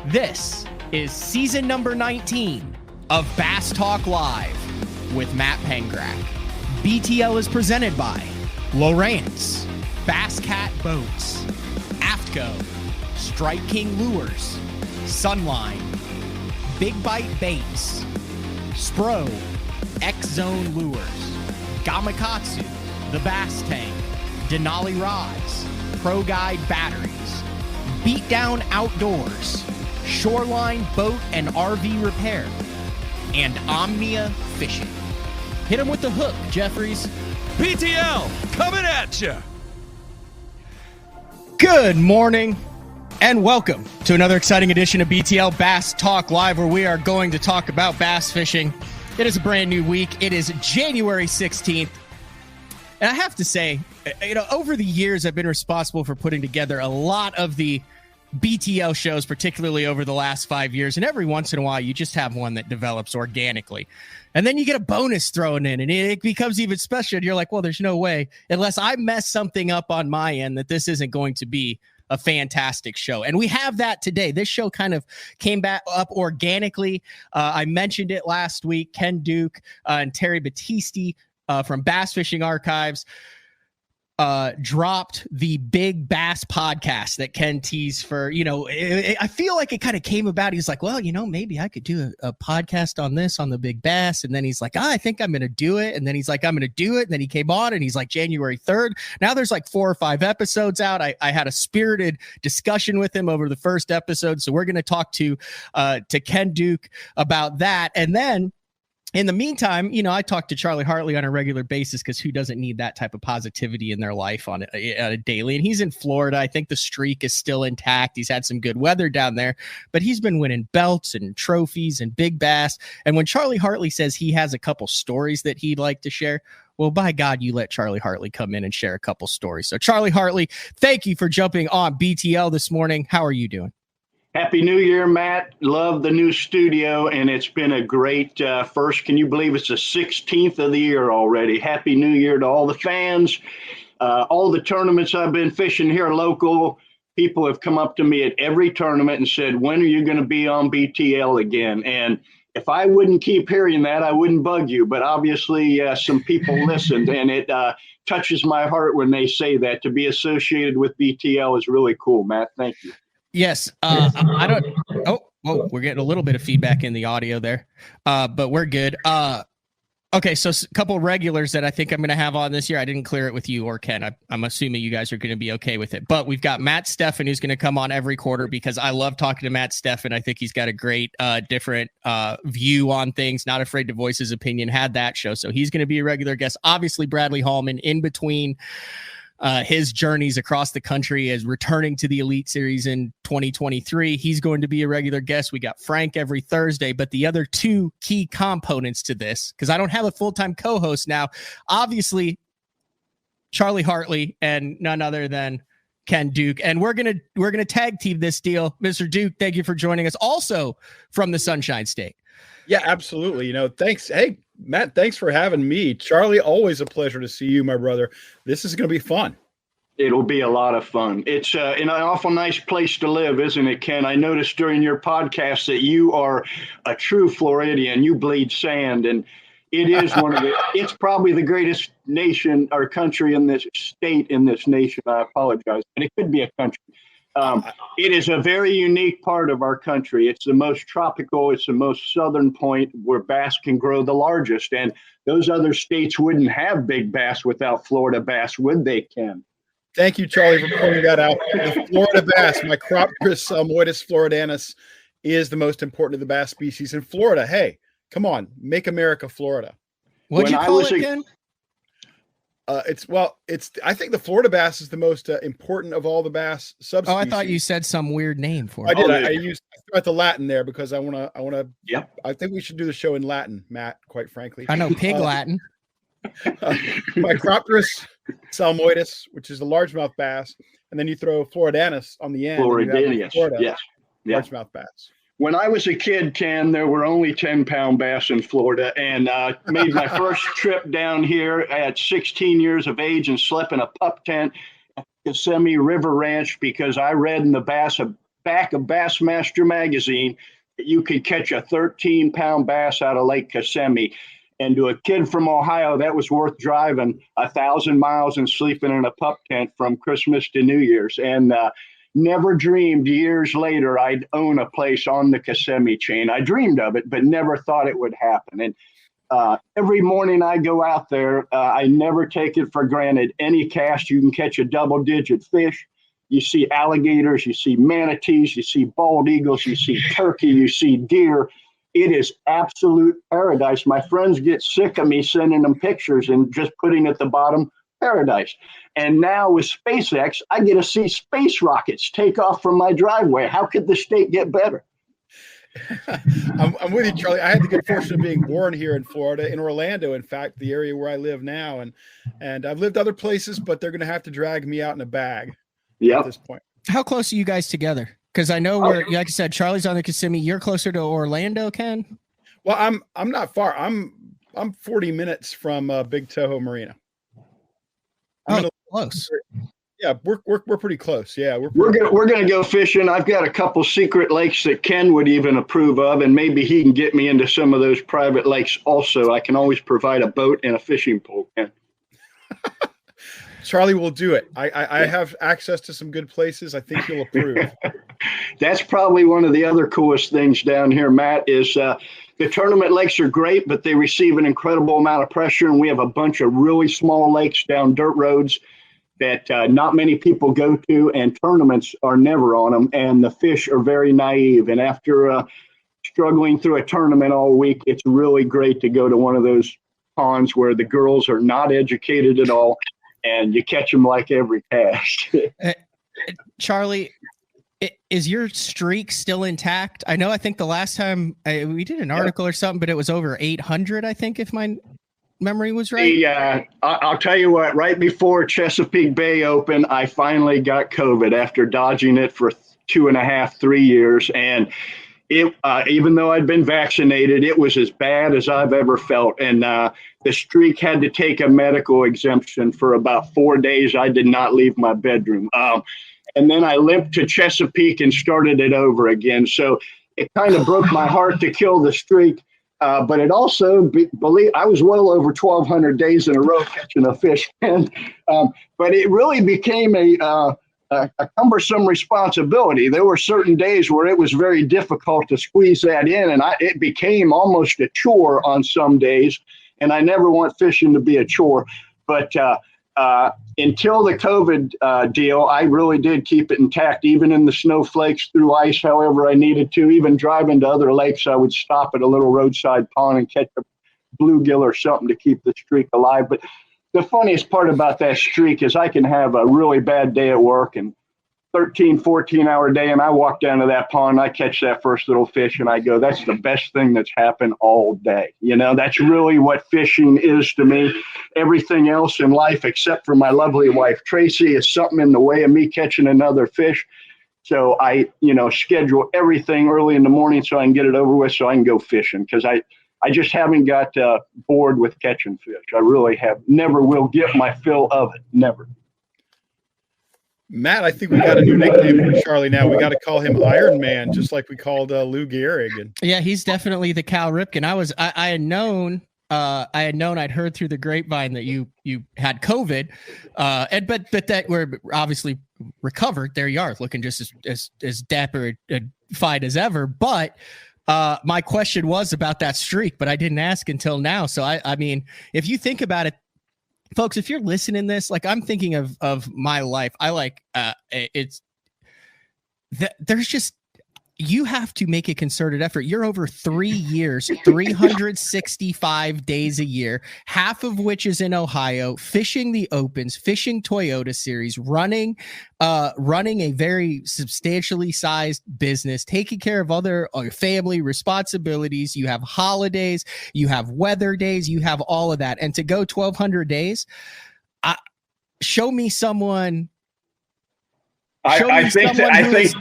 This is season number 19 of Bass Talk Live with Matt Pengrack. BTL is presented by Lowrance, Bass Cat Boats, Aftco, Strike King Lures, Sunline, Big Bite Baits, Spro, X-Zone Lures, Gamakatsu, The Bass Tank, Denali Rods, Pro Guide Batteries, Beatdown Outdoors, Shoreline Boat and RV Repair, and Omnia Fishing. Hit him with the hook, Jeffries. BTL coming at you. Good morning and welcome to another exciting edition of BTL Bass Talk Live, where we are going to talk about bass fishing. It is a brand new week. It is January 16th. And I have to say, over the years, I've been responsible for putting together a lot of the BTL shows, particularly over the last 5 years. And every once in a while, you just have one that develops organically. And then you get a bonus thrown in, and it becomes even special. And you're like, well, there's no way, unless I mess something up on my end, that this isn't going to be a fantastic show. And we have that today. This show kind of came back up organically. I mentioned it last week. Ken Duke and Terry Battisti from Bass Fishing Archives dropped the Big Bass podcast that Ken teased for, I feel like it kind of came about. He's like, well, maybe I could do a podcast on this, on the Big Bass. And then he's like, I think I'm going to do it. And then he's like, I'm going to do it. And then he came on and he's like, January 3rd. Now there's like 4 or 5 episodes out. I had a spirited discussion with him over the first episode. So we're going to talk to Ken Duke about that. And then in the meantime, I talk to Charlie Hartley on a regular basis because who doesn't need that type of positivity in their life on a daily? And he's in Florida. I think the streak is still intact. He's had some good weather down there, but he's been winning belts and trophies and big bass. And when Charlie Hartley says he has a couple stories that he'd like to share, well, by God, you let Charlie Hartley come in and share a couple stories. So Charlie Hartley, thank you for jumping on BTL this morning. How are you doing? Happy New Year, Matt. Love the new studio, and it's been a great first. Can you believe it's the 16th of the year already? Happy New Year to all the fans. All the tournaments I've been fishing here local, people have come up to me at every tournament and said, when are you going to be on BTL again? And if I wouldn't keep hearing that, I wouldn't bug you. But obviously, some people listened, and it touches my heart when they say that. To be associated with BTL is really cool, Matt. Thank you. Yes. I don't. Oh, we're getting a little bit of feedback in the audio there, but we're good. Okay, so a couple regulars that I think I'm going to have on this year. I didn't clear it with you or Ken. I'm assuming you guys are going to be okay with it. But we've got Matt Steffen, who's going to come on every quarter because I love talking to Matt Steffen. I think he's got a great, different view on things. Not afraid to voice his opinion. Had that show, so he's going to be a regular guest. Obviously, Bradley Hallman in between his journeys across the country as returning to the Elite Series in 2023. He's going to be a regular guest. We got Frank every Thursday, but the other two key components to this, because I don't have a full-time co-host now, obviously Charlie Hartley and none other than Ken Duke. And we're gonna tag team this deal. Mr. Duke, thank you for joining us, also from the Sunshine State. Yeah, absolutely. Thanks. Hey, Matt, thanks for having me. Charlie, always a pleasure to see you, my brother. This is going to be fun. It'll be a lot of fun. It's an awful nice place to live, isn't it, Ken? I noticed during your podcast that you are a true Floridian. You bleed sand, and it is it's probably the greatest nation or country in this state in this nation. I apologize, but it could be a country. It is a very unique part of our country. It's the most tropical. It's the most southern point where bass can grow the largest. And those other states wouldn't have big bass without Florida bass, would they, Ken? Thank you, Charlie, for pointing that out. The Florida bass, Micropterus salmoides floridanus, is the most important of the bass species in Florida. Hey, come on, make America Florida. What'd you call it again? I think the Florida bass is the most important of all the bass subspecies. Oh, I thought you said some weird name for it. I did. I threw out the Latin there because I want to. Yeah. I think we should do the show in Latin, Matt. Quite frankly, I know pig Latin. Micropterus salmoides, which is the largemouth bass, and then you throw floridanus on the end. Floridanus, yes. Largemouth bass. When I was a kid, Ken, there were only 10-pound bass in Florida, and made my first trip down here at 16 years of age and slept in a pup tent at Kissimmee River Ranch because I read in the back of Bassmaster magazine that you could catch a 13-pound bass out of Lake Kissimmee. And to a kid from Ohio, that was worth driving 1,000 miles and sleeping in a pup tent from Christmas to New Year's. And never dreamed years later I'd own a place on the Kissimmee chain. I dreamed of it, but never thought it would happen. And every morning I go out there, I never take it for granted. Any cast, you can catch a double-digit fish. You see alligators, you see manatees, you see bald eagles, you see turkey, you see deer. It is absolute paradise. My friends get sick of me sending them pictures and just putting at the bottom, paradise. And now with SpaceX, I get to see space rockets take off from my driveway. How could the state get better? I'm with you, Charlie. I had the good fortune of being born here in Florida, in Orlando, in fact, the area where I live now. And I've lived other places, but they're going to have to drag me out in a bag at this point. How close are you guys together? Because I know where, like I said, Charlie's on the Kissimmee. You're closer to Orlando, Ken? Well, I'm not far. I'm 40 minutes from Big Toho Marina. Close. Yeah, we're pretty close. Yeah, we're gonna go fishing. I've got a couple secret lakes that Ken would even approve of, and maybe he can get me into some of those private lakes also. I can always provide a boat and a fishing pole, Ken. Charlie will do it. I have access to some good places. I think you'll approve. That's probably one of the other coolest things down here, Matt, is the tournament lakes are great, but they receive an incredible amount of pressure. And we have a bunch of really small lakes down dirt roads that not many people go to, and tournaments are never on them. And the fish are very naive. And after struggling through a tournament all week, it's really great to go to one of those ponds where the girls are not educated at all, and you catch them like every cast. Charlie, is your streak still intact? I think the last time we did an article or something, but it was over 800, I think, if my memory was right. Yeah, I'll tell you what, right before Chesapeake Bay opened, I finally got COVID after dodging it for 2.5, 3 years. And it, even though I'd been vaccinated, it was as bad as I've ever felt. And the streak had to take a medical exemption for about 4 days. I did not leave my bedroom. And then I limped to Chesapeake and started it over again. So it kind of broke my heart to kill the streak. But it also, I was well over 1,200 days in a row catching a fish. And, but it really became a cumbersome responsibility. There were certain days where it was very difficult to squeeze that in, and it became almost a chore on some days. And I never want fishing to be a chore. But until the COVID deal, I really did keep it intact, even in the snowflakes, through ice, however I needed to. Even driving to other lakes, I would stop at a little roadside pond and catch a bluegill or something to keep the streak alive. But the funniest part about that streak is I can have a really bad day at work and 13, 14-hour day, and I walk down to that pond, I catch that first little fish, and I go, that's the best thing that's happened all day. You know, that's really what fishing is to me. Everything else in life, except for my lovely wife, Tracy, is something in the way of me catching another fish. So I, schedule everything early in the morning so I can get it over with so I can go fishing, because I just haven't got bored with catching fish. I really have. Never will get my fill of it. Never. Matt, I think we got a new nickname for Charlie now. We got to call him Iron Man, just like we called Lou Gehrig. Yeah, he's definitely the Cal Ripken. I had known I'd heard through the grapevine that you had COVID, but that we're obviously recovered. There you are, looking just as dapper and fine as ever. But my question was about that streak, but I didn't ask until now. So I mean, if you think about it, folks, if you're listening to this, like I'm thinking of my life, there's just, you have to make a concerted effort. You're over 3 years, 365 days a year, half of which is in Ohio, fishing the Opens, fishing Toyota Series, running a very substantially sized business, taking care of other family responsibilities. You have holidays, you have weather days, you have all of that. And to go 1,200 days, show me someone. I think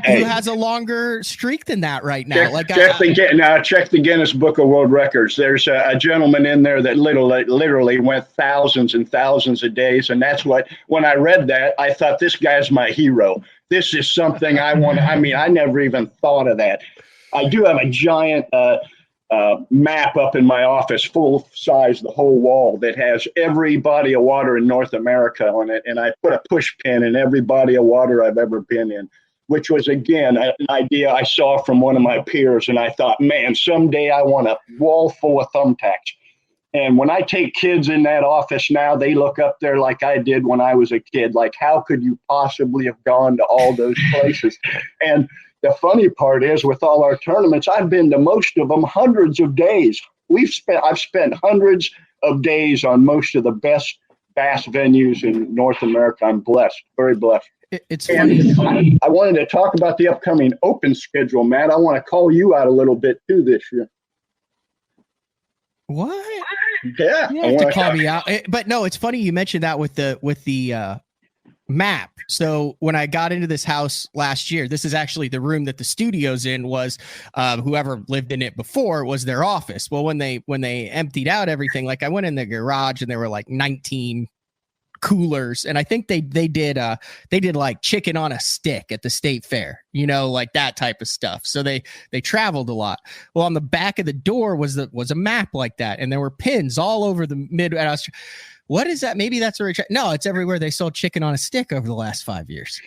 who has a longer streak than that right now. Check the Guinness Book of World Records. There's a gentleman in there that literally went thousands and thousands of days, and that's what. When I read that, I thought, this guy's my hero. this is something I want to, I mean, I never even thought of that. I do have a giant map up in my office, full size, the whole wall, that has every body of water in North America on it. And I put a push pin in every body of water I've ever been in, which was, again, an idea I saw from one of my peers. And I thought, man, someday I want a wall full of thumbtacks. And when I take kids in that office now, they look up there like I did when I was a kid. Like, how could you possibly have gone to all those places? And the funny part is, with all our tournaments, I've been to most of them hundreds of days. I've spent hundreds of days on most of the best bass venues in North America. I'm blessed, very blessed. It's funny. I wanted to talk about the upcoming open schedule, Matt. I want to call you out a little bit too this year. What? Yeah, you have to call me out. But no, it's funny you mentioned that with the map. So when I got into this house last year, this is actually the room that the studio's in, was whoever lived in it before was their office. Well, when they emptied out everything, like I went in the garage and there were like 19 coolers, and I think they did like chicken on a stick at the state fair, like that type of stuff. So they traveled a lot. Well, on the back of the door was a map like that, and there were pins all over the mid. And I was, what is that? Maybe that's where no, it's everywhere they sold chicken on a stick over the last 5 years.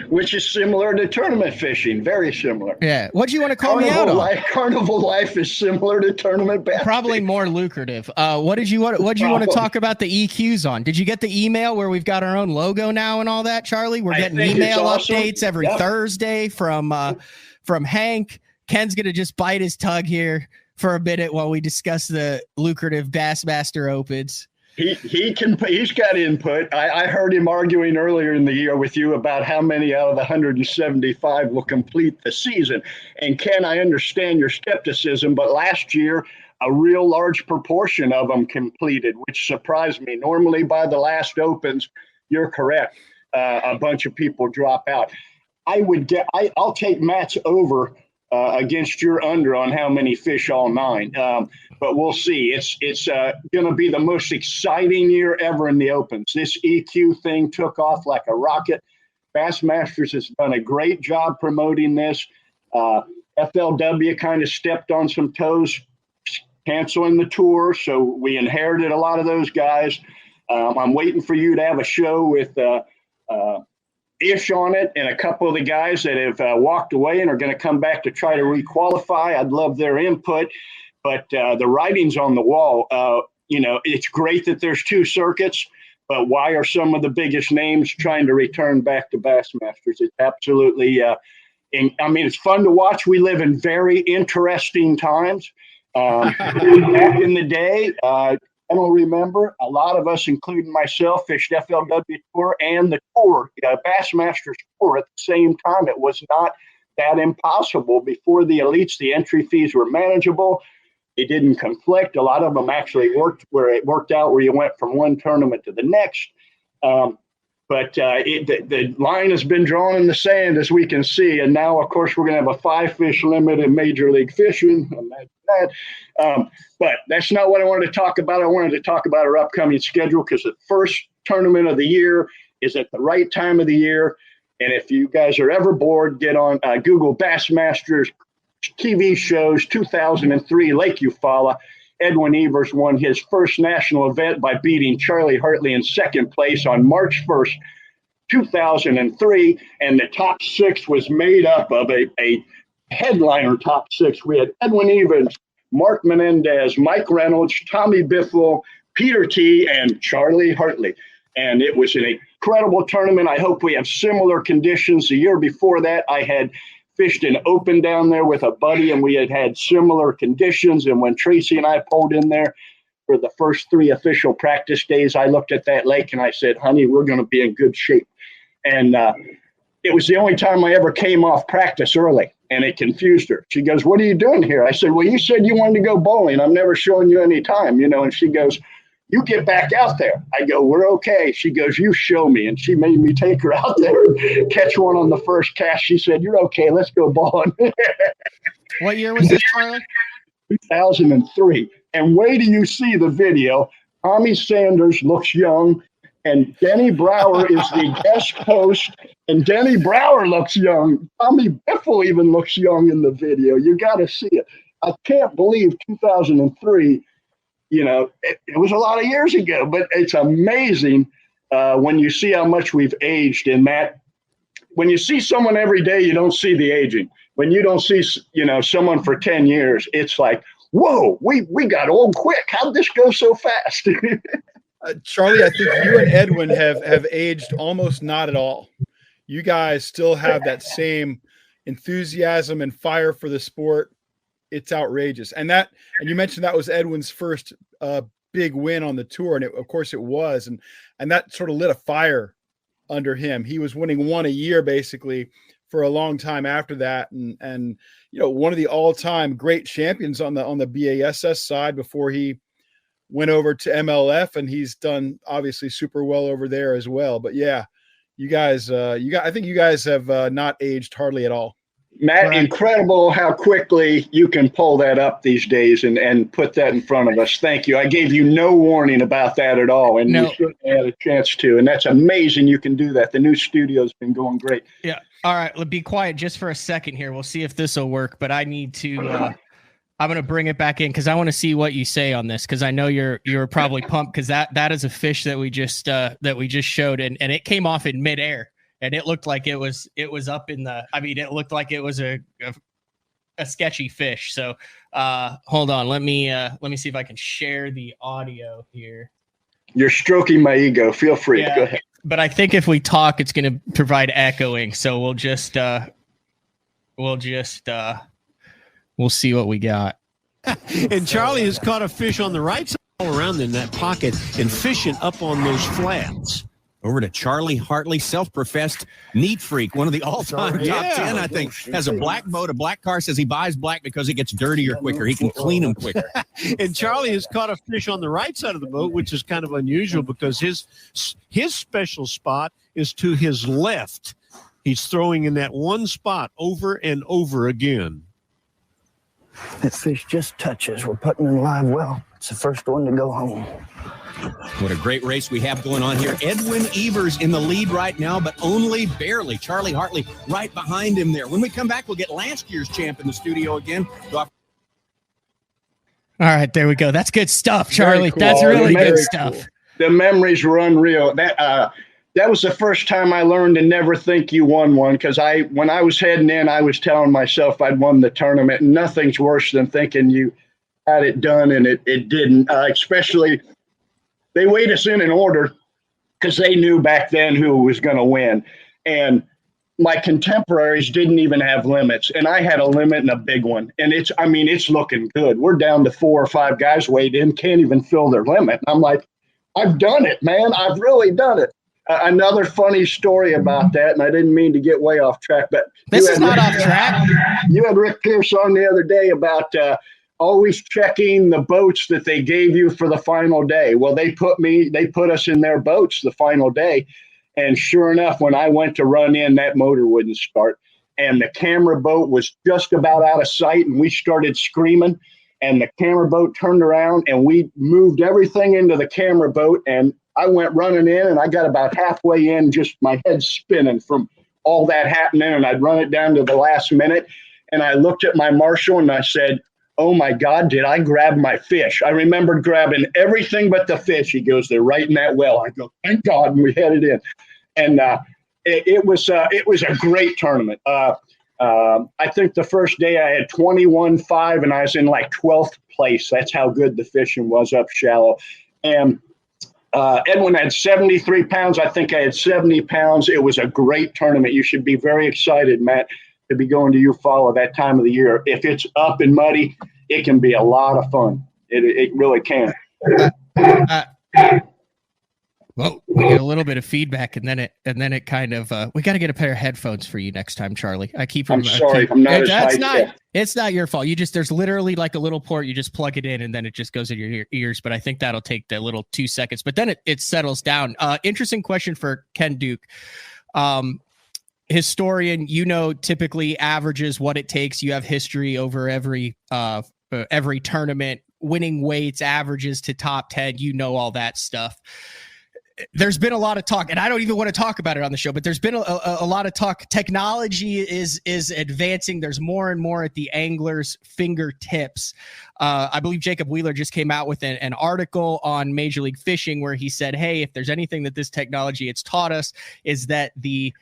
Which is similar to tournament fishing, very similar. Yeah. What do you want to call me out on? Carnival life is similar to tournament bass. Probably more lucrative. What did you want to talk about the EQs on? Did you get the email where we've got our own logo now and all that, Charlie? We're getting email updates every Thursday from Hank. Ken's gonna just bite his tongue here for a minute while we discuss the lucrative Bassmaster Opens. He's got input. I heard him arguing earlier in the year with you about how many out of the 175 will complete the season. And Ken, I understand your skepticism, but last year, a real large proportion of them completed, which surprised me. Normally by the last Opens, you're correct. A bunch of people drop out. I'll take Matt's over against your under on how many fish all 9. But we'll see. It's going to be the most exciting year ever in the Opens. This EQ thing took off like a rocket. Bassmasters has done a great job promoting this. FLW kind of stepped on some toes, canceling the tour, so we inherited a lot of those guys. I'm waiting for you to have a show with Ish on it and a couple of the guys that have walked away and are going to come back to try to requalify. I'd love their input. But the writing's on the wall. It's great that there's 2 circuits, but why are some of the biggest names trying to return back to Bassmasters? It's absolutely, it's fun to watch. We live in very interesting times. Back in the day, I don't remember, a lot of us, including myself, fished FLW Tour and the Tour, Bassmasters Tour at the same time. It was not that impossible. Before the elites, the entry fees were manageable. It didn't conflict. A lot of them actually worked where it worked out where you went from one tournament to the next. But the line has been drawn in the sand, as we can see. And now, of course, we're going to have a 5-fish limit in Major League Fishing. Imagine that. But that's not what I wanted to talk about. I wanted to talk about our upcoming schedule, because the first tournament of the year is at the right time of the year. And if you guys are ever bored, get on Google Bassmasters TV shows 2003 Lake Eufaula. Edwin Evers won his first national event by beating Charlie Hartley in second place on March 1st, 2003. And the top 6 was made up of a headliner top 6. We had Edwin Evers, Mark Menendez, Mike Reynolds, Tommy Biffle, Peter T., and Charlie Hartley. And it was an incredible tournament. I hope we have similar conditions. The year before that, I had fished an open down there with a buddy, and we had similar conditions. And when Tracy and I pulled in there for the first 3 official practice days, I looked at that lake and I said, honey, we're going to be in good shape. And it was the only time I ever came off practice early, and it confused her. She goes, what are you doing here? I said, well, you said you wanted to go bowling. I'm never showing you any time, and she goes, you get back out there. I go, we're okay. She goes, you show me. And she made me take her out there and catch one on the first cast. She said, you're okay. Let's go bowling. What year was this, Charlie? 2003. And wait till you see the video. Tommy Sanders looks young, and Denny Brower is the guest host. And Denny Brower looks young. Tommy Biffle even looks young in the video. You got to see it. I can't believe 2003. It was a lot of years ago, but it's amazing when you see how much we've aged. In that, when you see someone every day, you don't see the aging. When you don't see, someone for 10 years, it's like, whoa, we got old quick. How'd this go so fast? Charlie, I think you and Edwin have aged almost not at all. You guys still have that same enthusiasm and fire for the sport. It's outrageous. And you mentioned that was Edwin's first big win on the tour. And of course it was. And that sort of lit a fire under him. He was winning one a year basically for a long time after that. And one of the all-time great champions on the BASS side before he went over to MLF, and he's done obviously super well over there as well. But yeah, I think you guys have not aged hardly at all. Matt, right. Incredible how quickly you can pull that up these days and put that in front of us. Thank you. I gave you no warning about that at all, and you should have had a chance to. And that's amazing you can do that. The new studio's been going great. Yeah. All right. Let's be quiet just for a second here. We'll see if this will work, but I need to I'm going to bring it back in because I want to see what you say on this, because I know you're probably pumped because that is a fish that we just showed, and it came off in midair. And it looked like it was up in the. I mean, it looked like it was a sketchy fish. So, hold on. Let me see if I can share the audio here. You're stroking my ego. Feel free. Yeah, go ahead. But I think if we talk, it's going to provide echoing. So we'll see what we got. And Charlie has caught a fish on the right side, all around in that pocket, and fishing up on those flats. Over to Charlie Hartley, self-professed neat freak, one of the all-time top 10, I think. Has a black boat, a black car, says he buys black because it gets dirtier quicker. He can clean them quicker. And Charlie has caught a fish on the right side of the boat, which is kind of unusual because his special spot is to his left. He's throwing in that one spot over and over again. That fish just touches. We're putting in live well. It's the first one to go home. What a great race we have going on here. Edwin Evers in the lead right now, but only barely. Charlie Hartley right behind him there. When we come back, we'll get last year's champ in the studio again. All right, there we go. That's good stuff, Charlie. Cool. That's really good Cool. stuff. The memories were unreal. That was the first time I learned to never think you won one, because when I was heading in, I was telling myself I'd won the tournament. And nothing's worse than thinking you had it done and it didn't. Especially, they weighed us in order because they knew back then who was going to win. And my contemporaries didn't even have limits, and I had a limit and a big one. And it's looking good. We're down to 4 or 5 guys weighed in, can't even fill their limit. And I'm like, I've done it, man. I've really done it. Another funny story about that, and I didn't mean to get way off track, but this is not off track. You had Rick Pierce on the other day about always checking the boats that they gave you for the final day. Well, they put us in their boats the final day, and sure enough, when I went to run in, that motor wouldn't start, and the camera boat was just about out of sight, and we started screaming, and the camera boat turned around, and we moved everything into the camera boat, and I went running in, and I got about halfway in, just my head spinning from all that happening, and I'd run it down to the last minute, and I looked at my marshal, and I said, "Oh, my God, did I grab my fish?" I remembered grabbing everything but the fish. He goes, "They're right in that well." I go, "Thank God," and we headed in. And it was a great tournament. I think the first day I had 21.5, and I was in like 12th place. That's how good the fishing was up shallow. And Edwin had 73 pounds. I think I had 70 pounds. It was a great tournament. You should be very excited, Matt, to be going to Eufaula that time of the year. If it's up and muddy, it can be a lot of fun. It really can. Well, we get a little bit of feedback, and then it kind of we got to get a pair of headphones for you next time, Charlie. I'm sorry, I'm not as high. It's not your fault. There's literally like a little port. You just plug it in, and then it just goes in your ears. But I think that'll take the little 2 seconds. But then it settles down. Interesting question for Ken Duke. Historian, typically averages what it takes. You have history over every tournament, winning weights, averages to top 10. All that stuff. there's been a lot of talk, and I don't even want to talk about it on the show, but there's been a lot of talk. Technology is advancing. There's more and more at the angler's fingertips. I believe Jacob Wheeler just came out with an article on Major League Fishing where he said, hey, if there's anything that this technology it's taught us is that the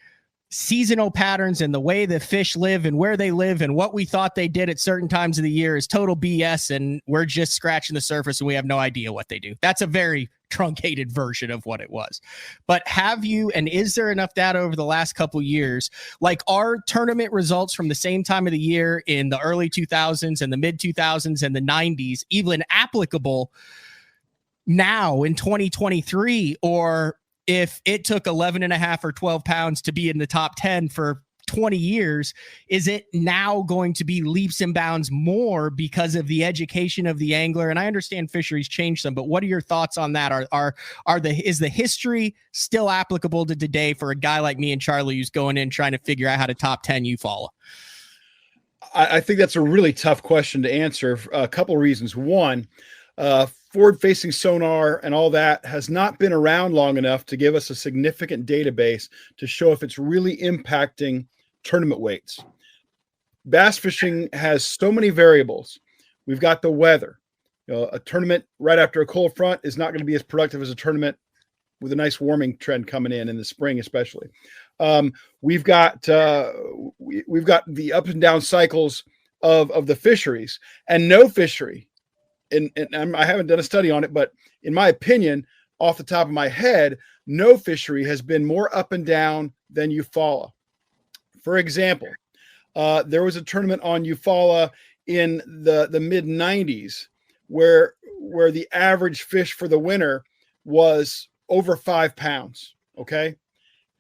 seasonal patterns and the way the fish live and where they live and what we thought they did at certain times of the year is total BS, and we're just scratching the surface and we have no idea what they do. That's a very truncated version of what it was. But have you, and is there enough data over the last couple years, like are tournament results from the same time of the year in the early 2000s and the mid 2000s and the 90s even applicable now in 2023? Or if it took 11.5 or 12 pounds to be in the top 10 for 20 years, is it now going to be leaps and bounds more because of the education of the angler? And I understand fisheries change them, but what are your thoughts on that? Is the history still applicable to today for a guy like me and Charlie who's going in trying to figure out how to top 10 eufaula? I think that's a really tough question to answer for a couple of reasons. One, forward-facing sonar and all that has not been around long enough to give us a significant database to show if it's really impacting tournament weights. Bass fishing has so many variables. We've got the weather. A tournament right after a cold front is not going to be as productive as a tournament with a nice warming trend coming in the spring, especially. We've got the up and down cycles of the fisheries, and no fishery. And I haven't done a study on it, but in my opinion, off the top of my head, no fishery has been more up and down than eufaula. For example, there was a tournament on eufaula in the mid 90s where the average fish for the winter was over 5 pounds. Okay.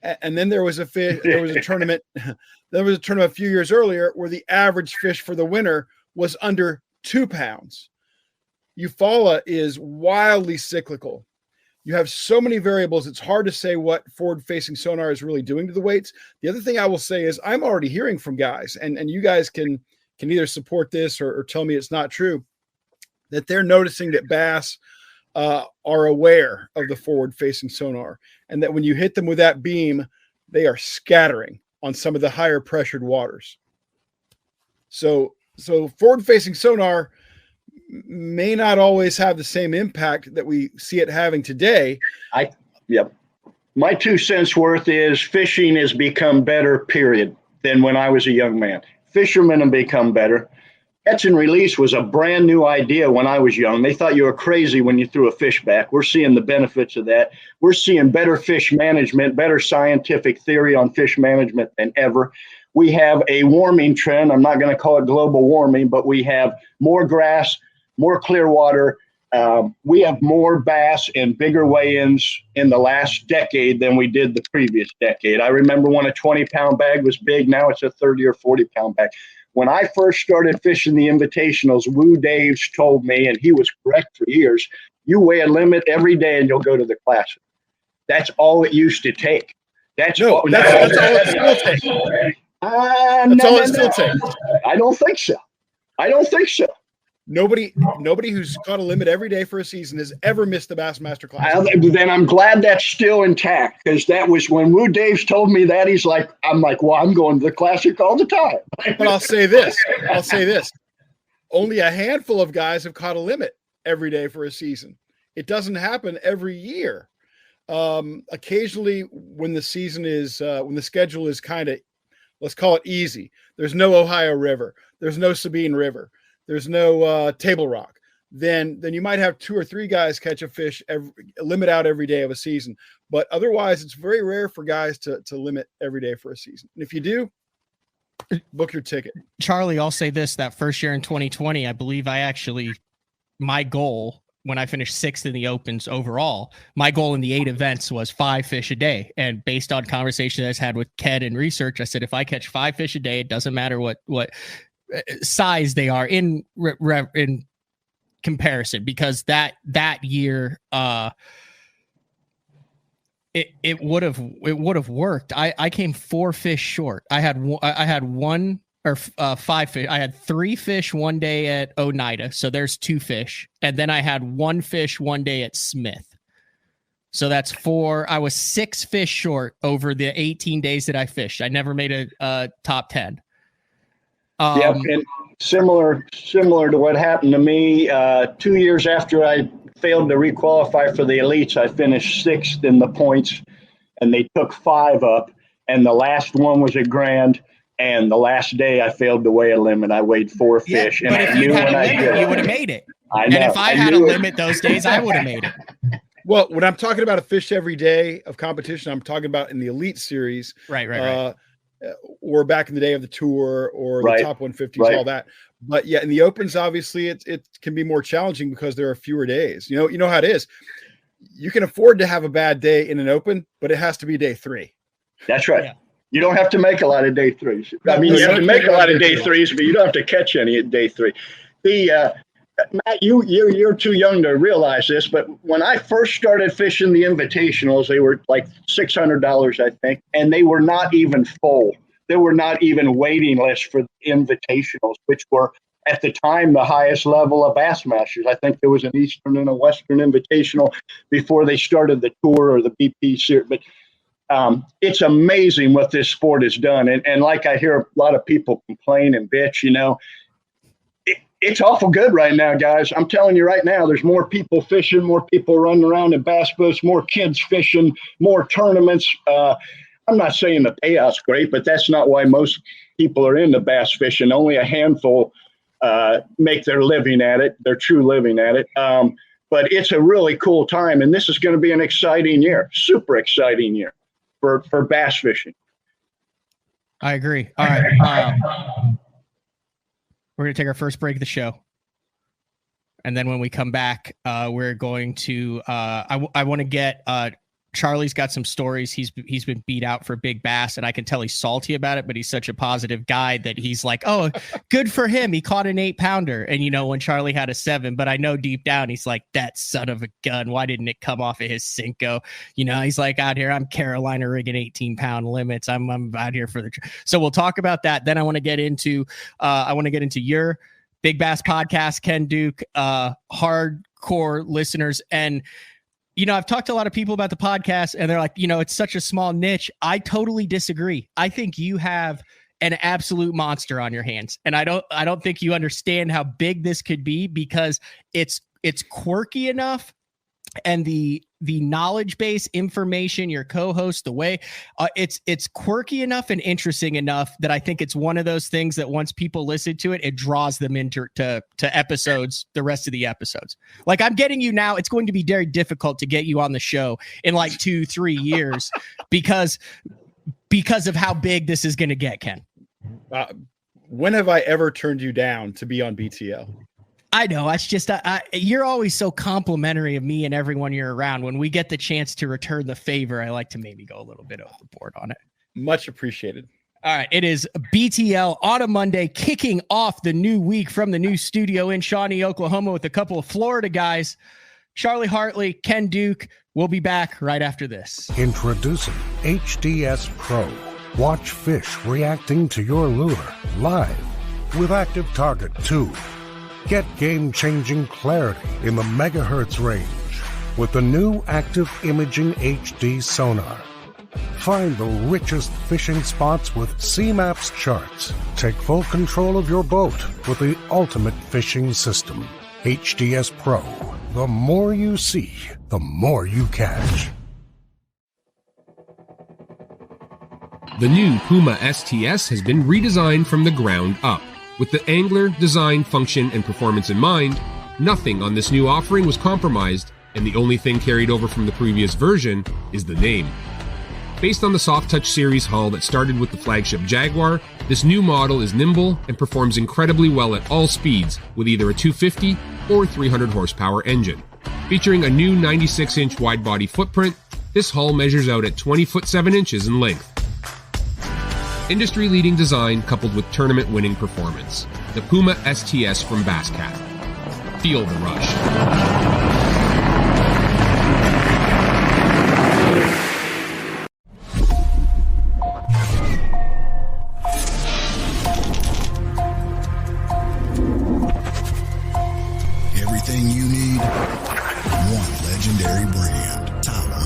And then there was a tournament a few years earlier where the average fish for the winter was under 2 pounds. Eufaula is wildly cyclical. You have so many variables, it's hard to say what forward-facing sonar is really doing to the weights. The other thing I will say is I'm already hearing from guys, and you guys can either support this or tell me it's not true, that they're noticing that bass are aware of the forward-facing sonar, and that when you hit them with that beam, they are scattering on some of the higher pressured waters. So forward-facing sonar may not always have the same impact that we see it having today. My 2 cents worth is fishing has become better, period, than when I was a young man. Fishermen have become better. Catch and release was a brand new idea when I was young. They thought you were crazy when you threw a fish back. We're seeing the benefits of that. We're seeing better fish management, better scientific theory on fish management than ever. We have a warming trend. I'm not going to call it global warming, but we have more grass, more clear water. We have more bass and bigger weigh-ins in the last decade than we did the previous decade. I remember when a 20-pound bag was big. Now it's a 30 or 40-pound bag. When I first started fishing the invitationals, Woo Daves told me, and he was correct for years, you weigh a limit every day and you'll go to the Classic. That's all it used to take. That's all it still takes. That's all it still takes. I don't think so. Nobody who's caught a limit every day for a season has ever missed the Bassmaster Classic. Then I'm glad that's still intact, because that was when Woo Daves told me that. I'm like, well, I'm going to the Classic all the time. But I'll say this. Only a handful of guys have caught a limit every day for a season. It doesn't happen every year. Occasionally when the schedule is kind of, let's call it easy. There's no Ohio River. There's no Sabine River. There's no Table Rock. Then you might have 2 or 3 guys catch a fish, limit out every day of a season. But otherwise, it's very rare for guys to limit every day for a season. And if you do, book your ticket. Charlie, I'll say this, that first year in 2020, I believe my goal when I finished 6th in the Opens overall, my goal in the 8 events was 5 fish a day. And based on conversation I've had with Ken and research, I said, if I catch 5 fish a day, it doesn't matter what size they are in comparison, because that year it would have worked. I came 4 fish short. I had 5 fish. I had 3 fish one day at Oneida, so there's 2 fish, and then I had 1 fish one day at Smith. So that's I was 6 fish short over the 18 days that I fished. I never made a top 10. Yep, and similar to what happened to me 2 years after I failed to requalify for the elites, I finished 6th in the points, and they took 5 up, and the last one was a grand. And the last day I failed to weigh a limit. I weighed 4 fish. But if you had a limit, you would have made it. I know. And if I had a limit those days, I would have made it. Well, when I'm talking about a fish every day of competition, I'm talking about in the elite series. Right. Or back in the day of the tour or the top 150s, all that. But yeah, in the opens, obviously it can be more challenging because there are fewer days. You know how it is. You can afford to have a bad day in an open, but it has to be day 3. That's right. Yeah. You don't have to make a lot of day 3s. I mean, you have to make a lot of day 3s, but you don't have to catch any at day 3. Matt, you're too young to realize this, but when I first started fishing the invitationals, they were like $600, I think, and they were not even full. There were not even waiting lists for invitationals, which were at the time the highest level of Bassmasters. I think there was an Eastern and a Western invitational before they started the tour or the BP series. But it's amazing what this sport has done. And like I hear a lot of people complain and bitch, it's awful good right now, guys. I'm telling you right now, there's more people fishing, more people running around in bass boats, more kids fishing, more tournaments. I'm not saying the payout's great, but that's not why most people are into bass fishing. Only a handful make their living at it, their true living at it. But it's a really cool time, and this is going to be an exciting year, super exciting year for bass fishing. I agree. All right. We're going to take our first break of the show. And then when we come back, we're going to, I want to get, Charlie's got some stories. He's been beat out for big bass, and I can tell he's salty about it, but he's such a positive guy that he's like, oh, good for him. He caught an 8-pounder. And, when Charlie had a 7, but I know deep down, he's like, that son of a gun. Why didn't it come off of his Cinco? He's like, out here, I'm Carolina rigging 18-pound limits. I'm out here for so we'll talk about that. Then I want to get into your Big Bass podcast, Ken Duke, hardcore listeners. And, I've talked to a lot of people about the podcast, and they're like, it's such a small niche. I totally disagree. I think you have an absolute monster on your hands, and I don't think you understand how big this could be, because it's quirky enough, and the knowledge base, information, your co-host, the way it's quirky enough and interesting enough that I think it's one of those things that once people listen to it, it draws them into episodes, the rest of the episodes. Like I'm getting you now, it's going to be very difficult to get you on the show in like 2-3 years because of how big this is going to get, Ken. When have I ever turned you down to be on BTL? I know. It's just you're always so complimentary of me and everyone you're around. When we get the chance to return the favor, I like to maybe go a little bit off the board on it. Much appreciated. All right. It is BTL on a Monday, kicking off the new week from the new studio in Shawnee, Oklahoma, with a couple of Florida guys, Charlie Hartley, Ken Duke. We'll be back right after this. Introducing HDS Pro. Watch fish reacting to your lure live with Active Target 2. Get game-changing clarity in the megahertz range with the new Active Imaging HD sonar. Find the richest fishing spots with C-Maps charts. Take full control of your boat with the ultimate fishing system. HDS Pro. The more you see, the more you catch. The new Puma STS has been redesigned from the ground up. With the angler, design, function, and performance in mind, nothing on this new offering was compromised, and the only thing carried over from the previous version is the name. Based on the Soft Touch series hull that started with the flagship Jaguar, this new model is nimble and performs incredibly well at all speeds with either a 250 or 300 horsepower engine. Featuring a new 96-inch wide-body footprint, this hull measures out at 20 foot 7 inches in length. Industry-leading design coupled with tournament-winning performance. The Puma STS from Basscat. Feel the rush. Everything you need, one legendary brand. Tyler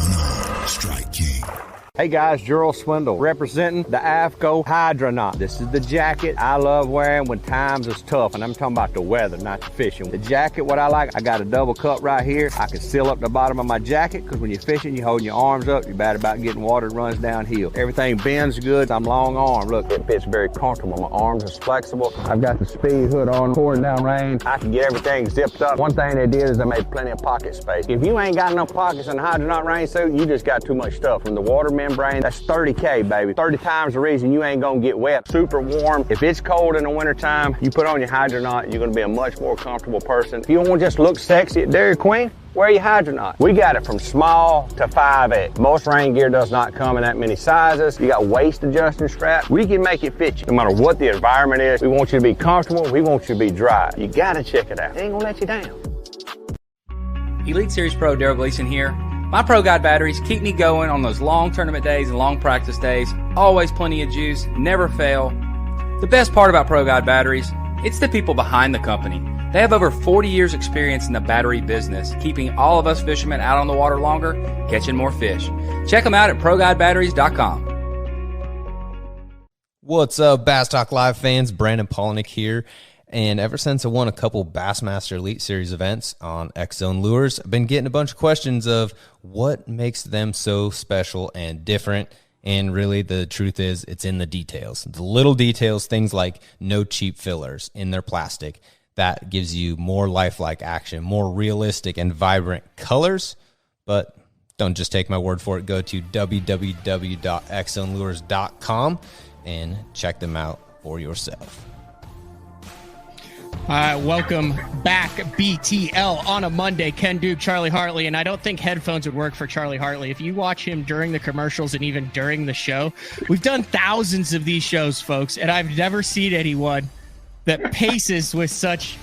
Hey guys, Gerald Swindle representing the AFCO Hydronaut. This is the jacket I love wearing when times is tough, and I'm talking about the weather, not the fishing. The jacket, what I like, I got a double cup right here. I can seal up the bottom of my jacket because when you're fishing, you're holding your arms up. You're bad about getting water that runs downhill. Everything bends good. I'm long arm. Look, it fits very comfortable. My arms is flexible. I've got the speed hood on, pouring down rain. I can get everything zipped up. One thing they did is they made plenty of pocket space. If you ain't got enough pockets in the Hydronaut rain suit, you just got too much stuff. From the water membrane, that's 30K, baby. 30 times the reason you ain't gonna get wet. Super warm. If it's cold in the wintertime, you put on your Hydronaut, you're gonna be a much more comfortable person. If you don't want to just look sexy at Dairy Queen, wear your Hydronaut. We got it from small to 5X. Most rain gear does not come in that many sizes. You got waist adjusting straps. We can make it fit you no matter what the environment is. We want you to be comfortable. We want you to be dry. You gotta check it out. It ain't gonna let you down. Elite Series Pro Daryl Gleason here. My Pro Guide batteries keep me going on those long tournament days and long practice days. Always plenty of juice, never fail. The best part about Pro Guide batteries, it's the people behind the company. They have over 40 years experience in the battery business, keeping all of us fishermen out on the water longer, catching more fish. Check them out at ProGuideBatteries.com. What's up, Bass Talk Live fans? Brandon Polnick here. And ever since I won a couple Bassmaster Elite Series events on X-Zone Lures, I've been getting a bunch of questions of what makes them so special and different. And really, the truth is, it's in the details. The little details, things like no cheap fillers in their plastic. That gives you more lifelike action, more realistic and vibrant colors. But don't just take my word for it. Go to www.xzonelures.com and check them out for yourself. Welcome back, BTL, on a Monday. Ken Duke, Charlie Hartley, and I don't think headphones would work for Charlie Hartley. If you watch him during the commercials and even during the show, we've done thousands of these shows, folks, and I've never seen anyone that paces with such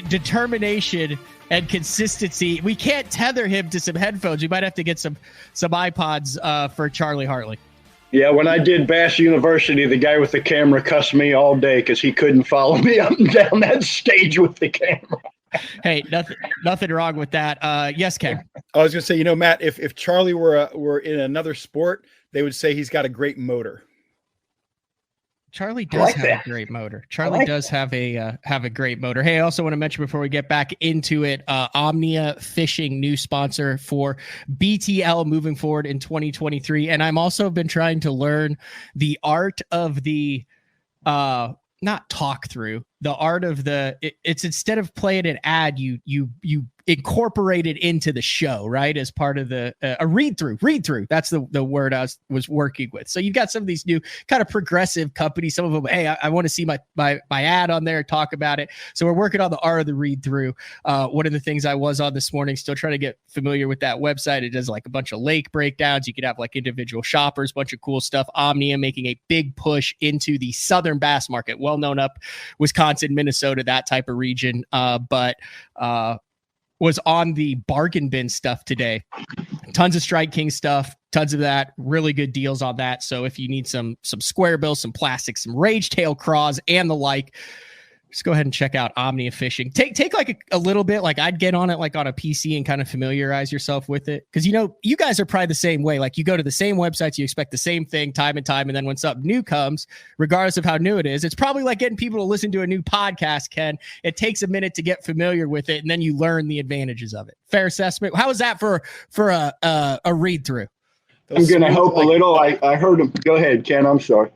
determination and consistency. We can't tether him to some headphones. We might have to get some iPods for Charlie Hartley. Yeah, when I did Bass University, the guy with the camera cussed me all day because he couldn't follow me up and down that stage with the camera. Hey, nothing wrong with that. Yes, Ken. I was going to say, Matt, if Charlie were in another sport, they would say he's got a great motor. Charlie does have a great motor. Charlie does have a great motor. Hey, I also want to mention before we get back into it, Omnia Fishing, new sponsor for BTL moving forward in 2023. And I'm also been trying to learn the art of the not talk through, the art of it's instead of playing an ad, you incorporate it into the show, right? As part of the a read through. That's the word I was working with. So you've got some of these new kind of progressive companies. Some of them, hey, I want to see my ad on there, talk about it. So we're working on the art of the read through. One of the things I was on this morning, still trying to get familiar with that website. It does like a bunch of lake breakdowns. You could have like individual shoppers, bunch of cool stuff. Omnia making a big push into the southern bass market, well known up Wisconsin, Minnesota, that type of region. But was on the bargain bin stuff today. Tons of Strike King stuff, tons of that, really good deals on that. So if you need some square bills, some plastic, some rage tail craws and the like, just go ahead and check out Omnia Fishing. Take like a little bit, like I'd get on it like on a PC and kind of familiarize yourself with it. Because, you guys are probably the same way. Like you go to the same websites, you expect the same thing time and time. And then when something new comes, regardless of how new it is, it's probably like getting people to listen to a new podcast, Ken. It takes a minute to get familiar with it. And then you learn the advantages of it. Fair assessment. How is that for a read through? I'm going to help a little. I heard him. Go ahead, Ken. I'm sorry.